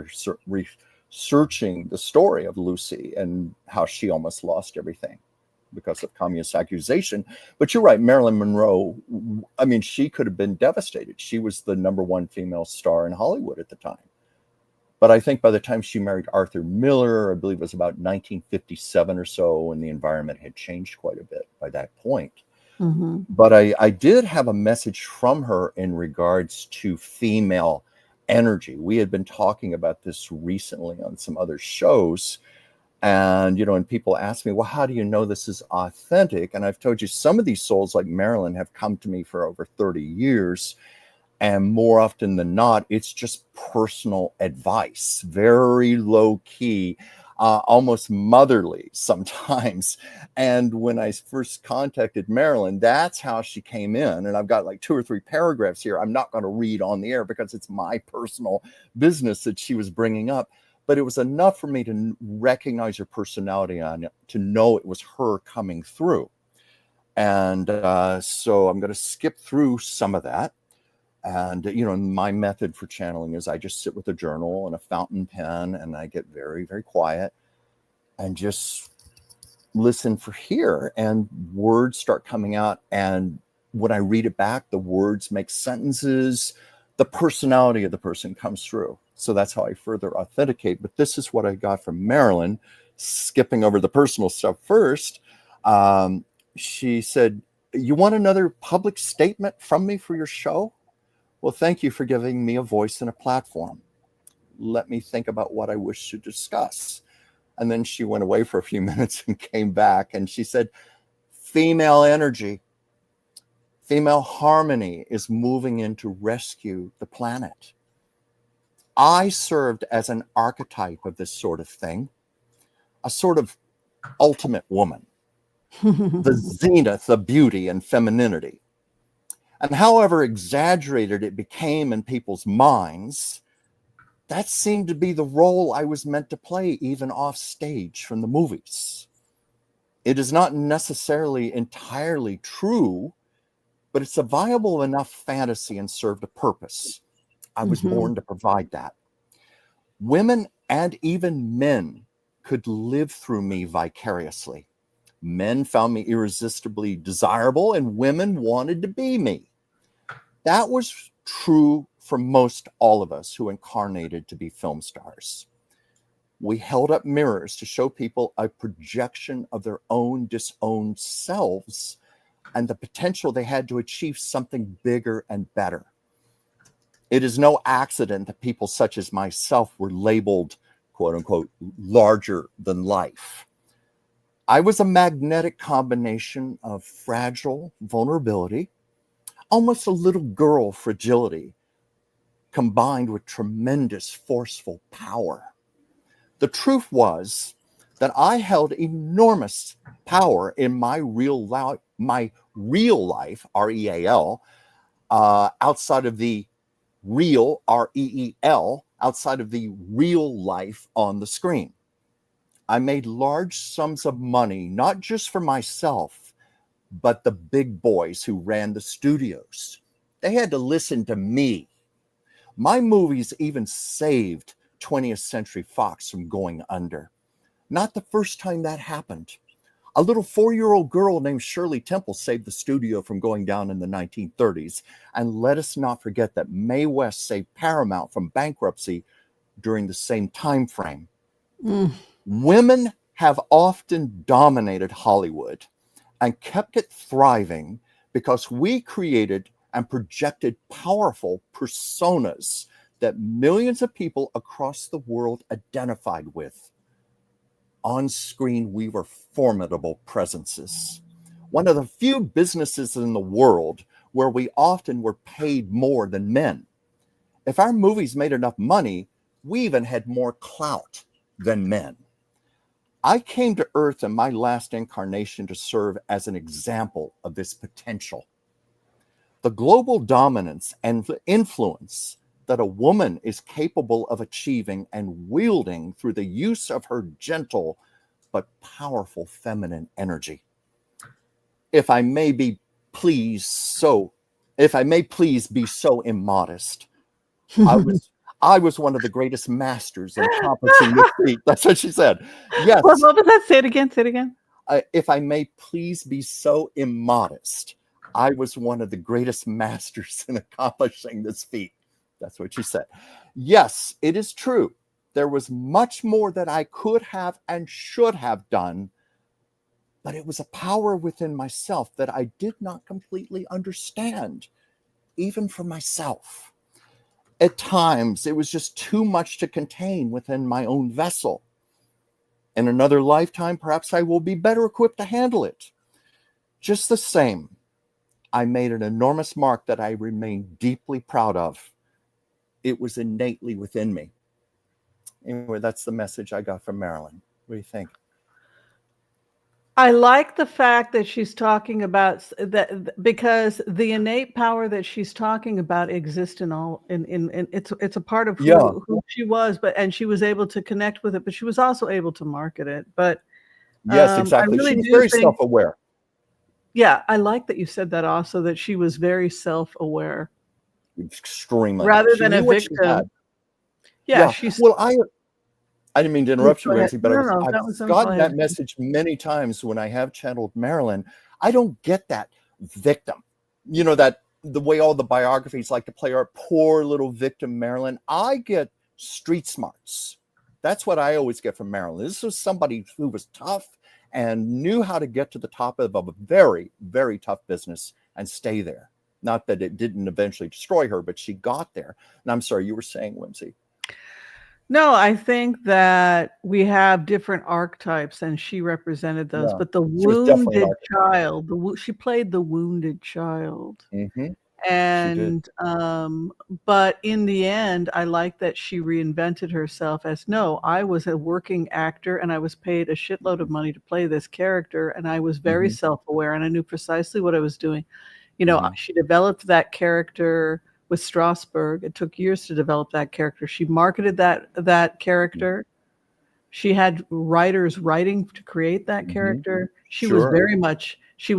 researching the story of Lucy and how she almost lost everything because of communist accusation. But you're right, Marilyn Monroe, I mean, she could have been devastated. She was the #1 female star in Hollywood at the time. But I think by the time she married Arthur Miller, I believe it was about 1957 or so, and the environment had changed quite a bit by that point. But I did have a message from her in regards to female energy. We had been talking about this recently on some other shows. And, you know, and people ask me, well, how do you know this is authentic? And I've told you some of these souls like Marilyn have come to me for over 30 years. And more often than not, it's just personal advice, very low key, almost motherly sometimes. And when I first contacted Marilyn, that's how she came in. And I've got like 2 or 3 paragraphs here I'm not going to read on the air because it's my personal business that she was bringing up. But it was enough for me to recognize her personality on it, to know it was her coming through. And so I'm going to skip through some of that. And, you know, my method for channeling is I just sit with a journal and a fountain pen, and I get very, very quiet. and just listen for here, and words start coming out. And when I read it back, the words make sentences, the personality of the person comes through. So that's how I further authenticate. But this is what I got from Marilyn, skipping over the personal stuff first. She said, "You want another public statement from me for your show? Well, thank you for giving me a voice and a platform. Let me think about what I wish to discuss." And then she went away for a few minutes and came back, and she said, "Female energy, female harmony is moving in to rescue the planet. I served as an archetype of this sort of thing, a sort of ultimate woman, the zenith of beauty and femininity. And however exaggerated it became in people's minds, that seemed to be the role I was meant to play, even off stage from the movies. It is not necessarily entirely true, but it's a viable enough fantasy and served a purpose. I was born to provide that. Women and even men could live through me vicariously. Men found me irresistibly desirable, and women wanted to be me. That was true for most all of us who incarnated to be film stars. We held up mirrors to show people a projection of their own disowned selves and the potential they had to achieve something bigger and better. It is no accident that people such as myself were labeled, quote unquote, larger than life. I was a magnetic combination of fragile vulnerability, almost a little girl fragility, combined with tremendous forceful power. The truth was that I held enormous power in my real life, REAL, outside of the real, REEL, outside of the real life on the screen. I made large sums of money, not just for myself, but the big boys who ran the studios. They had to listen to me. My movies even saved 20th Century Fox from going under. Not the first time that happened. A little 4-year-old girl named Shirley Temple saved the studio from going down in the 1930s. And let us not forget that Mae West saved Paramount from bankruptcy during the same time frame. Women have often dominated Hollywood and kept it thriving because we created and projected powerful personas that millions of people across the world identified with. On screen, we were formidable presences. One of the few businesses in the world where we often were paid more than men. If our movies made enough money, we even had more clout than men. I came to Earth in my last incarnation to serve as an example of this potential. The global dominance and influence that a woman is capable of achieving and wielding through the use of her gentle but powerful feminine energy. If I may please be so immodest, I was one of the greatest masters in accomplishing this feat. That's what she said. Yes. What was that? Say it again. Say it again. If I may please be so immodest, I was one of the greatest masters in accomplishing this feat. That's what she said. Yes, it is true. There was much more that I could have and should have done, but it was a power within myself that I did not completely understand, even for myself. At times, it was just too much to contain within my own vessel. In another lifetime, perhaps I will be better equipped to handle it. Just the same, I made an enormous mark that I remain deeply proud of. It was innately within me. Anyway, that's the message I got from Marilyn. What do you think? I like the fact that she's talking about that, because the innate power that she's talking about exists in all, in it's a part of who she was, and she was able to connect with it, but she was also able to market it. But yes, exactly. Really, she's very self-aware. Yeah, I like that you said that also, that she was very self-aware. Extremely. Rather than a victim. Yeah, she's I didn't mean to interrupt you, Go ahead. Whimsy, but No, I've that was go gotten ahead. that message many times when I have channeled Marilyn. I don't get that victim. You know, that the way all the biographies like to play our poor little victim Marilyn. I get street smarts. That's what I always get from Marilyn. This was somebody who was tough and knew how to get to the top of a very, very tough business and stay there. Not that it didn't eventually destroy her, but she got there. And I'm sorry, you were saying, Whimsy. No, I think that we have different archetypes, and she represented those. Yeah. But the She was definitely an wounded archetype. child, she played the wounded child. Mm-hmm. And but in the end, I like that she reinvented herself as, no, I was a working actor and I was paid a shitload of money to play this character, and I was very self-aware and I knew precisely what I was doing. You know, she developed that character with Strasberg. It took years to develop that character. She marketed that character. She had writers writing to create that character. She was very much, she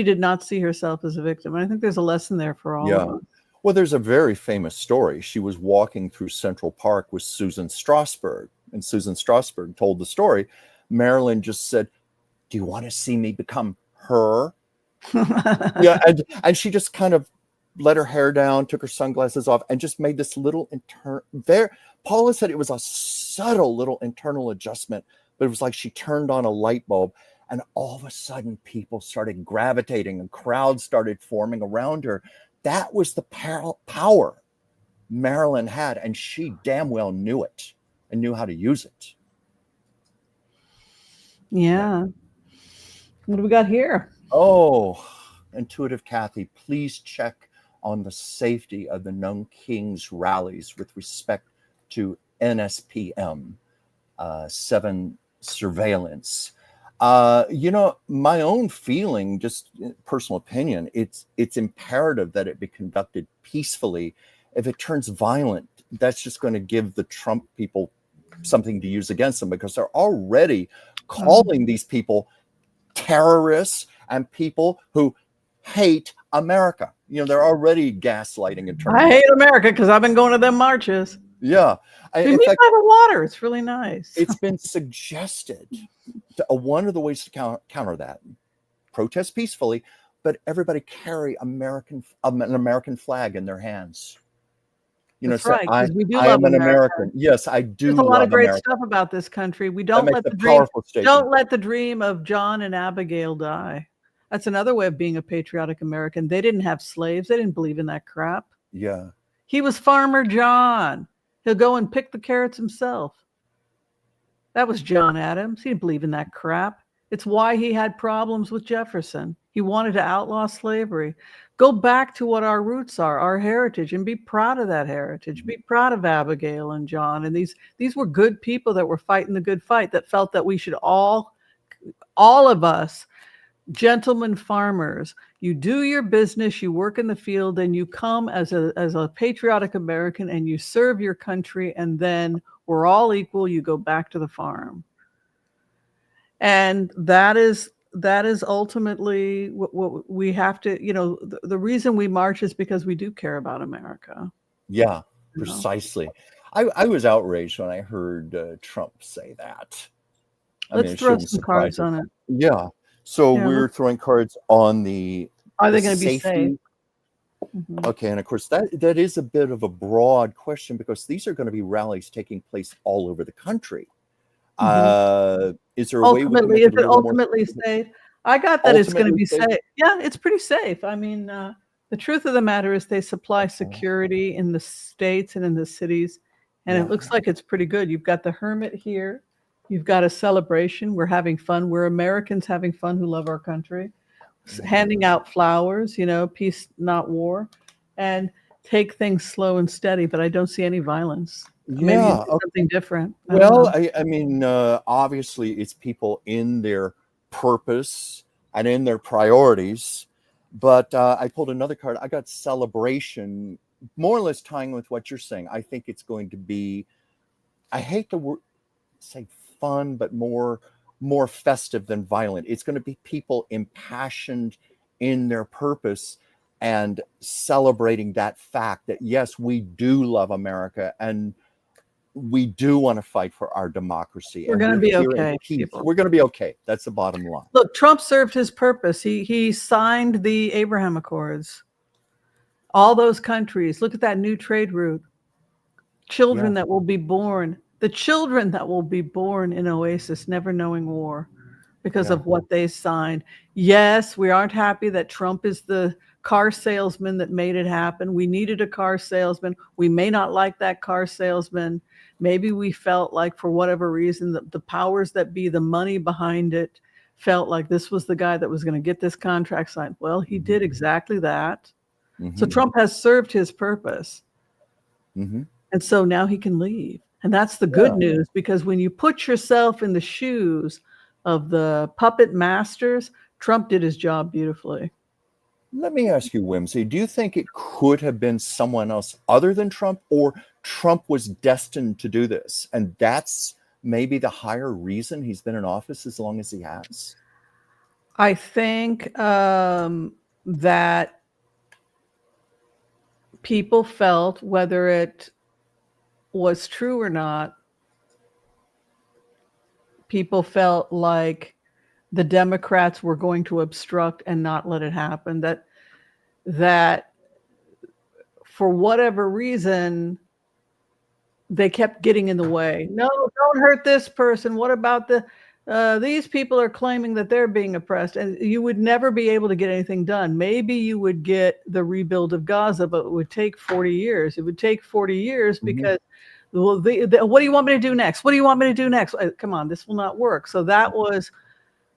did not see herself as a victim. And I think there's a lesson there for all of us. Well, there's a very famous story. She was walking through Central Park with Susan Strasberg, and Susan Strasberg told the story. Marilyn just said, "Do you want to see me become her?" Yeah, and she just kind of let her hair down, took her sunglasses off, and just made this little Paula said it was a subtle little internal adjustment, but it was like she turned on a light bulb, and all of a sudden people started gravitating and crowds started forming around her. That was the power Marilyn had, and she damn well knew it and knew how to use it. Yeah. What do we got here? Oh, Intuitive Kathy, please check on the safety of the Young Kings rallies with respect to NSPM 7 surveillance. You know, my own feeling, just personal opinion, it's imperative that it be conducted peacefully. If it turns violent, that's just going to give the Trump people something to use against them, because they're already calling these people terrorists and people who hate America. You know, they're already gaslighting and turning. I hate America because I've been going to them marches. Yeah. In fact, by the water. It's really nice. It's been suggested one of the ways to counter that, protest peacefully, but everybody carry an American flag in their hands. You know, right, I am an American. Yes, I do. There's a lot of great stuff about this country. We don't let the dream of John and Abigail die. That's another way of being a patriotic American. They didn't have slaves. They didn't believe in that crap. Yeah. He was Farmer John. He'll go and pick the carrots himself. That was John Adams. He didn't believe in that crap. It's why he had problems with Jefferson. He wanted to outlaw slavery. Go back to what our roots are, our heritage, and be proud of that heritage. Be proud of Abigail and John. And these were good people that were fighting the good fight, that felt that we should all of us, gentlemen farmers, you do your business, you work in the field, and you come as a patriotic American and you serve your country, and then we're all equal. You go back to the farm. And that is ultimately what we have to, you know, the reason we march is because we do care about America. Yeah, precisely. I was outraged when I heard Trump say that. Let's throw some cards on it. Yeah. So we're throwing cards on are they going to be safe? Okay, and of course that is a bit of a broad question, because these are going to be rallies taking place all over the country. Is there a way we can make it ultimately safe? I got that it's going to be safe. Yeah, it's pretty safe. I mean, the truth of the matter is they supply security in the states and in the cities, and it looks like it's pretty good. You've got the hermit here. You've got a celebration. We're having fun. We're Americans having fun who love our country. Handing out flowers, you know, peace, not war, and take things slow and steady. But I don't see any violence. Maybe something different. Well, I mean, obviously, it's people in their purpose and in their priorities. But I pulled another card. I got celebration, more or less tying with what you're saying. I think it's going to be, I hate to say fun, but more festive than violent. It's going to be people impassioned in their purpose and celebrating that fact that, yes, we do love America. And we do want to fight for our democracy. We're going to be okay. We're going to be okay. That's the bottom line. Look, Trump served his purpose. He signed the Abraham Accords. All those countries. Look at that new trade route. Children that will be born. The children that will be born in Oasis, never knowing war because of what they signed. Yes, we aren't happy that Trump is the car salesman that made it happen. We needed a car salesman. We may not like that car salesman. Maybe we felt like, for whatever reason, the powers that be, the money behind it, felt like this was the guy that was going to get this contract signed. Well, he did exactly that. So Trump has served his purpose. And so now he can leave. And that's the good news, because when you put yourself in the shoes of the puppet masters, Trump did his job beautifully. Let me ask you, Whimsy, do you think it could have been someone else other than Trump, or Trump was destined to do this? And that's maybe the higher reason he's been in office as long as he has? I think that people felt, whether it was true or not, people felt like the Democrats were going to obstruct and not let it happen. That for whatever reason, they kept getting in the way. No, don't hurt this person. What about these people are claiming that they're being oppressed, and you would never be able to get anything done. Maybe you would get the rebuild of Gaza, but it would take 40 years. It would take 40 years because, well, what do you want me to do next? What do you want me to do next? Come on, this will not work. So that was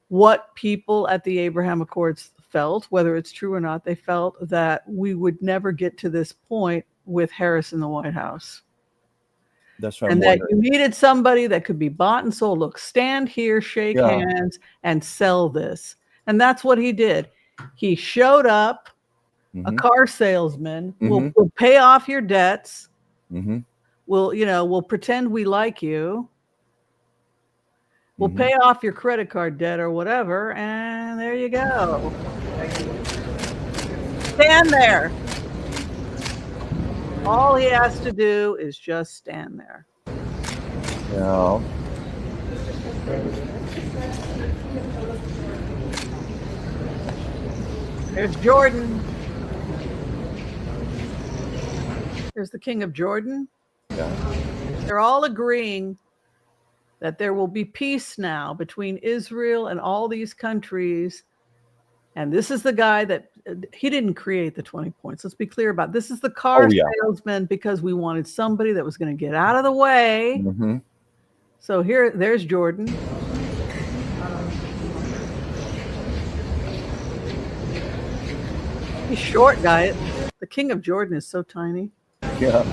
what people at the Abraham Accords felt, whether it's true or not. They felt that we would never get to this point with Harris in the White House. That's what and I'm that wondering. you needed somebody that could be bought and sold. Look, stand here, shake hands, and sell this. And that's what he did. He showed up, a car salesman. We'll pay off your debts. We'll pretend we like you. We'll pay off your credit card debt or whatever, and there you go. Stand there. All he has to do is just stand there. Yeah. There's Jordan. There's the king of Jordan. Yeah. They're all agreeing that there will be peace now between Israel and all these countries. And this is the guy that he didn't create the 20 points. Let's be clear about it. This is the car salesman, because we wanted somebody that was going to get out of the way. So there's Jordan. He's short guy. The king of Jordan is so tiny. Yeah.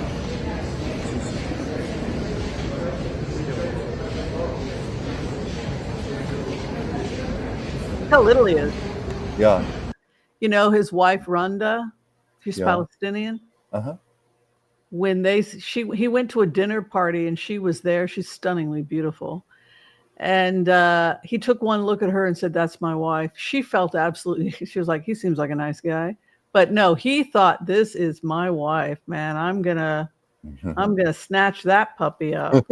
How little he is. Yeah. You know, his wife Rhonda, she's Palestinian. When he went to a dinner party and she was there, she's stunningly beautiful. And he took one look at her and said, "That's my wife." She felt absolutely, she was like, he seems like a nice guy. But no, he thought, this is my wife, man. I'm gonna snatch that puppy up.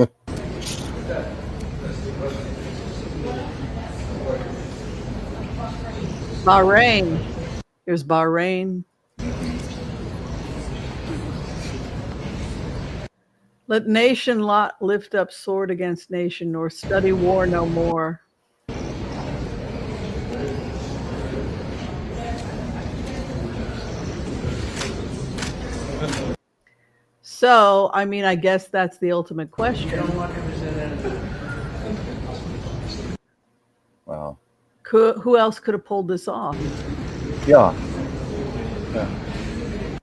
Bahrain. Here's Bahrain. Let nation lot lift up sword against nation, nor study war no more. So, I mean, I guess that's the ultimate question. Wow. Who else could have pulled this off? Yeah.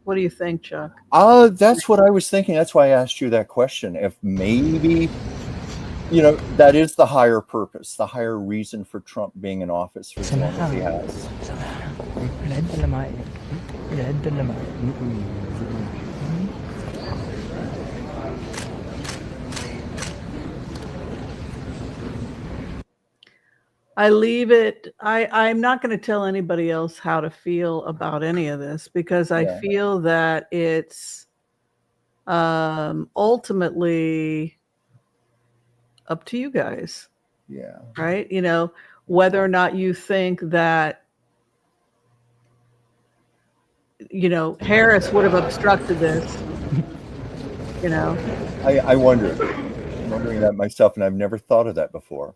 What do you think, Chuck? That's what I was thinking. That's why I asked you that question. If maybe, that is the higher purpose, the higher reason for Trump being in office for as long as he has. I leave it. I'm not going to tell anybody else how to feel about any of this, because I feel that it's ultimately up to you guys. Yeah. Right. You know, whether or not you think that, you know, Harris would have obstructed this, you know. I'm wondering that myself, and I've never thought of that before.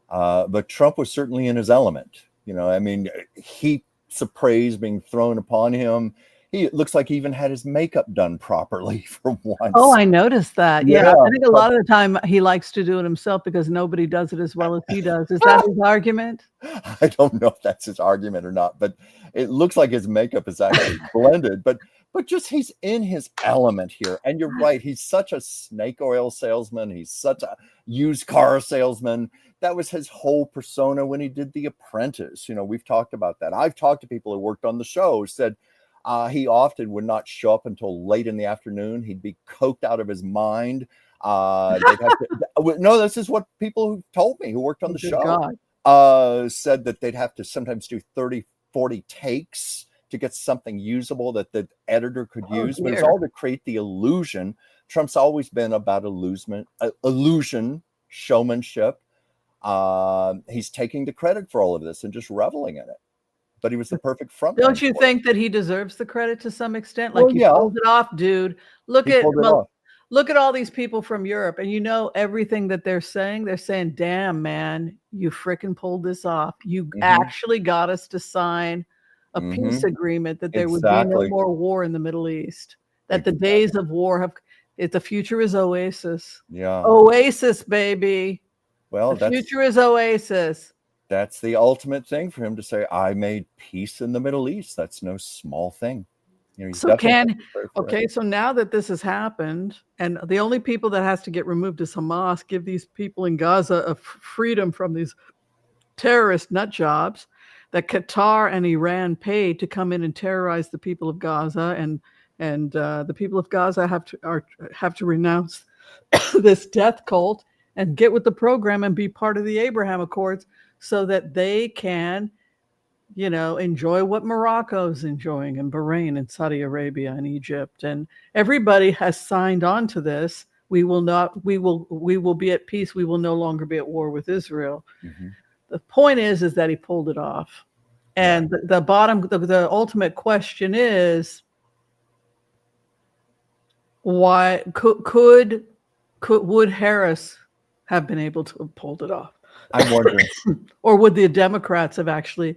But Trump was certainly in his element. You know, I mean, heaps of praise being thrown upon him. It looks like he even had his makeup done properly for once. Oh, I noticed that. Yeah, Yeah, I think a lot of the time he likes to do it himself because nobody does it as well as he does. Is that his argument? I don't know if that's his argument or not, but it looks like his makeup is actually blended. But just he's in his element here. And you're right, he's such a snake oil salesman. He's such a used car salesman. That was his whole persona when he did The Apprentice. You know, we've talked about that. I've talked to people who worked on the show who said he often would not show up until late in the afternoon. He'd be coked out of his mind. They'd have to, no, this is what people who told me who worked on the show said, that they'd have to sometimes do 30, 40 takes to get something usable that the editor could use. But it's all to create the illusion. Trump's always been about illusion, showmanship. He's taking the credit for all of this and just reveling in it. But he was the perfect front. Don't you think that he deserves the credit to some extent? Like, you pulled it off, dude. Look at all these people from Europe, and you know everything that they're saying. They're saying, "Damn, man, you freaking pulled this off. You actually got us to sign a peace agreement that there would be no more war in the Middle East. That the days of war have. The future is Oasis. Yeah, Oasis, baby. Well, the future is Oasis." That's the ultimate thing for him to say, I made peace in the Middle East. That's no small thing. You know, so now that this has happened, and the only people that has to get removed is Hamas, give these people in Gaza a freedom from these terrorist nut jobs that Qatar and Iran paid to come in and terrorize the people of Gaza, and the people of Gaza have to renounce this death cult and get with the program and be part of the Abraham Accords, so that they can, you know, enjoy what Morocco's enjoying, and Bahrain and Saudi Arabia and Egypt, and everybody has signed on to this. We will be at peace. We will no longer be at war with Israel. The point is that he pulled it off. And the ultimate question is, why would Harris have been able to have pulled it off? I'm wondering. Or would the Democrats have actually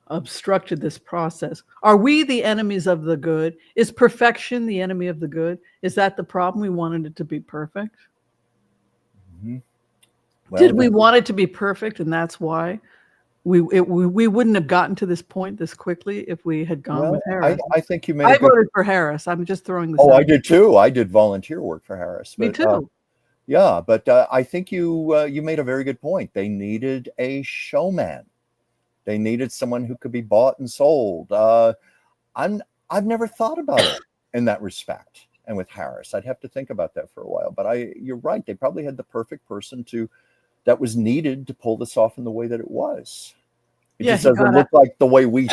obstructed this process? Are we the enemies of the good? Is perfection the enemy of the good? Is that the problem? We wanted it to be perfect. Well, did we want it to be perfect, and that's why we wouldn't have gotten to this point this quickly if we had gone with Harris? I think you made. I voted for Harris. I'm just throwing this. I did too. I did volunteer work for Harris. Me too. Yeah, but I think you made a very good point. They needed a showman. They needed someone who could be bought and sold. I've never thought about it in that respect. And with Harris, I'd have to think about that for a while. But you're right. They probably had the perfect person that was needed to pull this off in the way that it was. It just doesn't look like the way we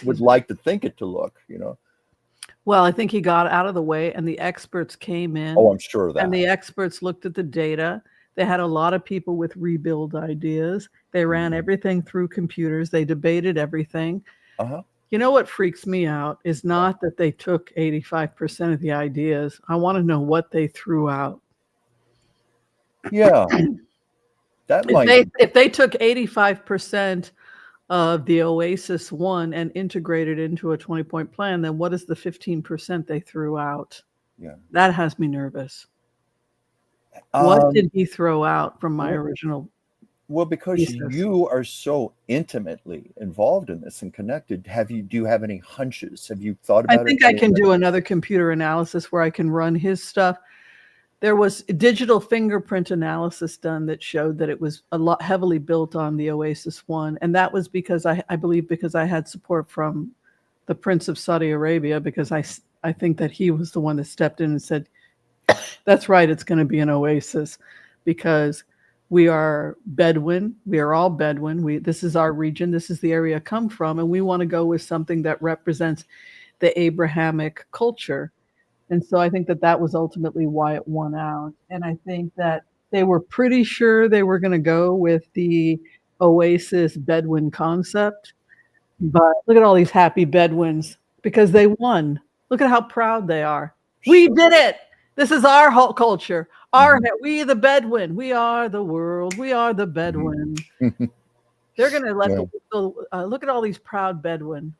would like to think it to look, you know. Well, I think he got out of the way, and the experts came in. Oh, I'm sure of that. And the experts looked at the data. They had a lot of people with rebuild ideas. They ran everything through computers. They debated everything. You know what freaks me out is not that they took 85% of the ideas. I want to know what they threw out. Yeah. If they took 85% of the Oasis one and integrated into a 20-point plan, then what is the 15% they threw out? Yeah. That has me nervous. What did he throw out from my original? Well, because you are so intimately involved in this and connected, do you have any hunches? Have you thought about it? I think I can do another computer analysis where I can run his stuff. There was a digital fingerprint analysis done that showed that it was a lot heavily built on the Oasis one. And that was because I believe because I had support from the Prince of Saudi Arabia, because I think that he was the one that stepped in and said, that's right, it's going to be an Oasis, because we are Bedouin. We are all Bedouin. This is our region. This is the area I come from. And we want to go with something that represents the Abrahamic culture. And so I think that was ultimately why it won out. And I think that They were pretty sure they were going to go with the Oasis Bedouin concept. But look at all these happy Bedouins because they won. Look at how proud they are. We did it. This is our whole culture. We the Bedouin. We are the world. We are the Bedouin. They're going to let look at all these proud Bedouin.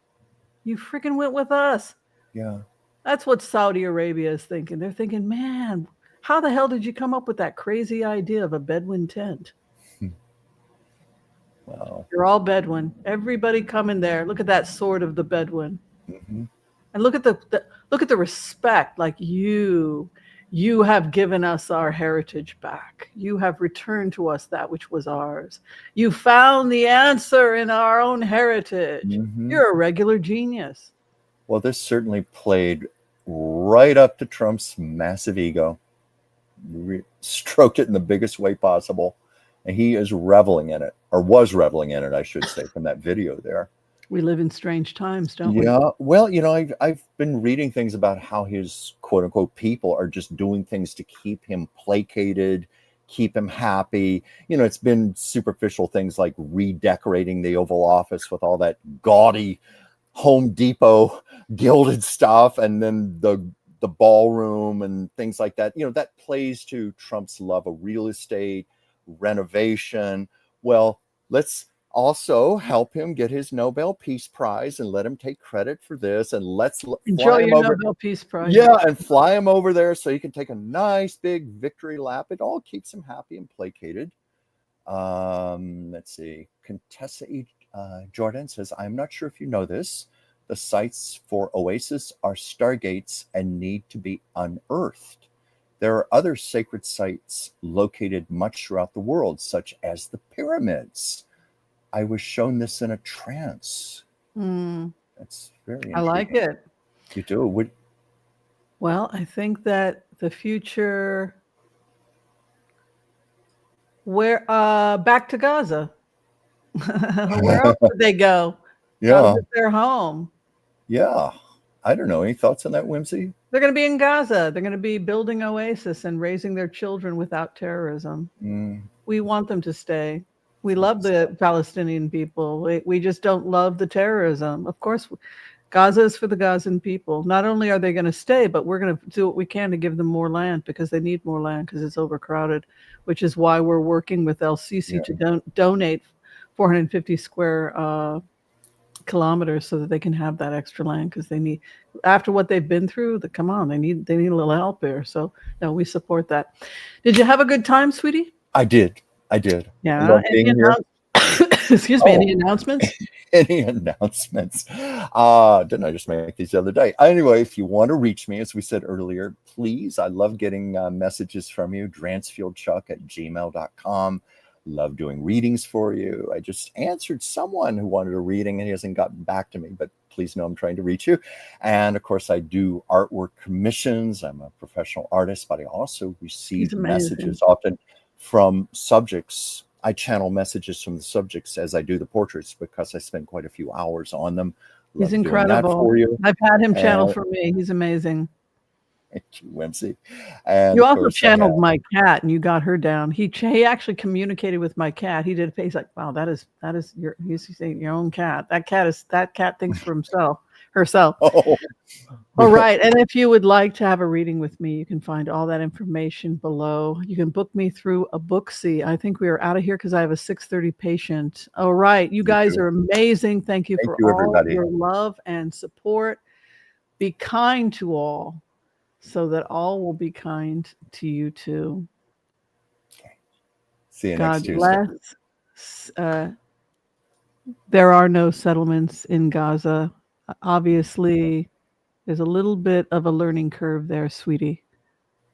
You freaking went with us. Yeah. That's what Saudi Arabia is thinking. They're thinking, man, how the hell did you come up with that crazy idea of a Bedouin tent? Wow. You're all Bedouin. Everybody come in there. Look at that sword of the Bedouin. And look at the respect. Like you have given us our heritage back. You have returned to us that which was ours. You found the answer in our own heritage. You're a regular genius. Well, this certainly played right up to Trump's massive ego. Stroked it in the biggest way possible. And he is reveling in it, or was reveling in it, I should say, from that video there. We live in strange times, don't we? Yeah. Well, I've been reading things about how his quote unquote people are just doing things to keep him placated, keep him happy. It's been superficial things like redecorating the Oval Office with all that gaudy Home Depot gilded stuff, and then the ballroom and things like that. That plays to Trump's love of real estate, renovation. Well, let's also help him get his Nobel Peace Prize and let him take credit for this, and let's enjoy your Nobel Peace Prize. Yeah, and fly him over there so he can take a nice big victory lap. It all keeps him happy and placated. Let's see. Contessa Jordan says, I'm not sure if you know this. The sites for Oasis are stargates and need to be unearthed. There are other sacred sites located much throughout the world, such as the pyramids. I was shown this in a trance. That's very intriguing. I like it. You do? Well, I think that the future... back to Gaza. Where else would they go? Yeah. Their home. Yeah. I don't know. Any thoughts on that, Whimsy? They're going to be in Gaza. They're going to be building Oasis and raising their children without terrorism. We want them to stay. We love the Palestinian people. We just don't love the terrorism. Of course, Gaza is for the Gazan people. Not only are they going to stay, but we're going to do what we can to give them more land because they need more land because it's overcrowded, which is why we're working with El-Sisi to donate 450 square kilometers so that they can have that extra land because they need, after what they've been through, they need a little help there. So no, we support that. Did you have a good time, sweetie? I did. Yeah. Excuse me. Any announcements? Any announcements? Didn't I just make these the other day? Anyway, if you want to reach me, as we said earlier, please, I love getting messages from you, dransfieldchuck@gmail.com. Love doing readings for you. I just answered someone who wanted a reading and he hasn't gotten back to me, but please know I'm trying to reach you. And of course, I do artwork commissions. I'm a professional artist, but I also receive messages often from subjects. I channel messages from the subjects as I do the portraits because I spend quite a few hours on them. He's incredible. For you. I've had him channel for me. He's amazing. Thank you, Whimsy. And you also channeled my cat, and you got her down. He actually communicated with my cat. He did a face like, "Wow, that is he's saying your own cat. That cat thinks for herself." Oh. All right. And if you would like to have a reading with me, you can find all that information below. You can book me through a Booksy. I think we are out of here because I have a 6:30 patient. All right. You guys are amazing. Thank you for all your love and support. Be kind to all, so that all will be kind to you too. Okay. See you next Tuesday. God bless. There are no settlements in Gaza. Obviously, there's a little bit of a learning curve there, sweetie.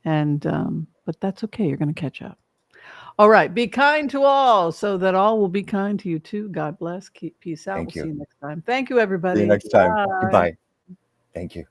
And but that's okay. You're going to catch up. All right. Be kind to all so that all will be kind to you too. God bless. Keep peace out. We'll see you next time. Thank you, everybody. See you next time. Goodbye. Thank you.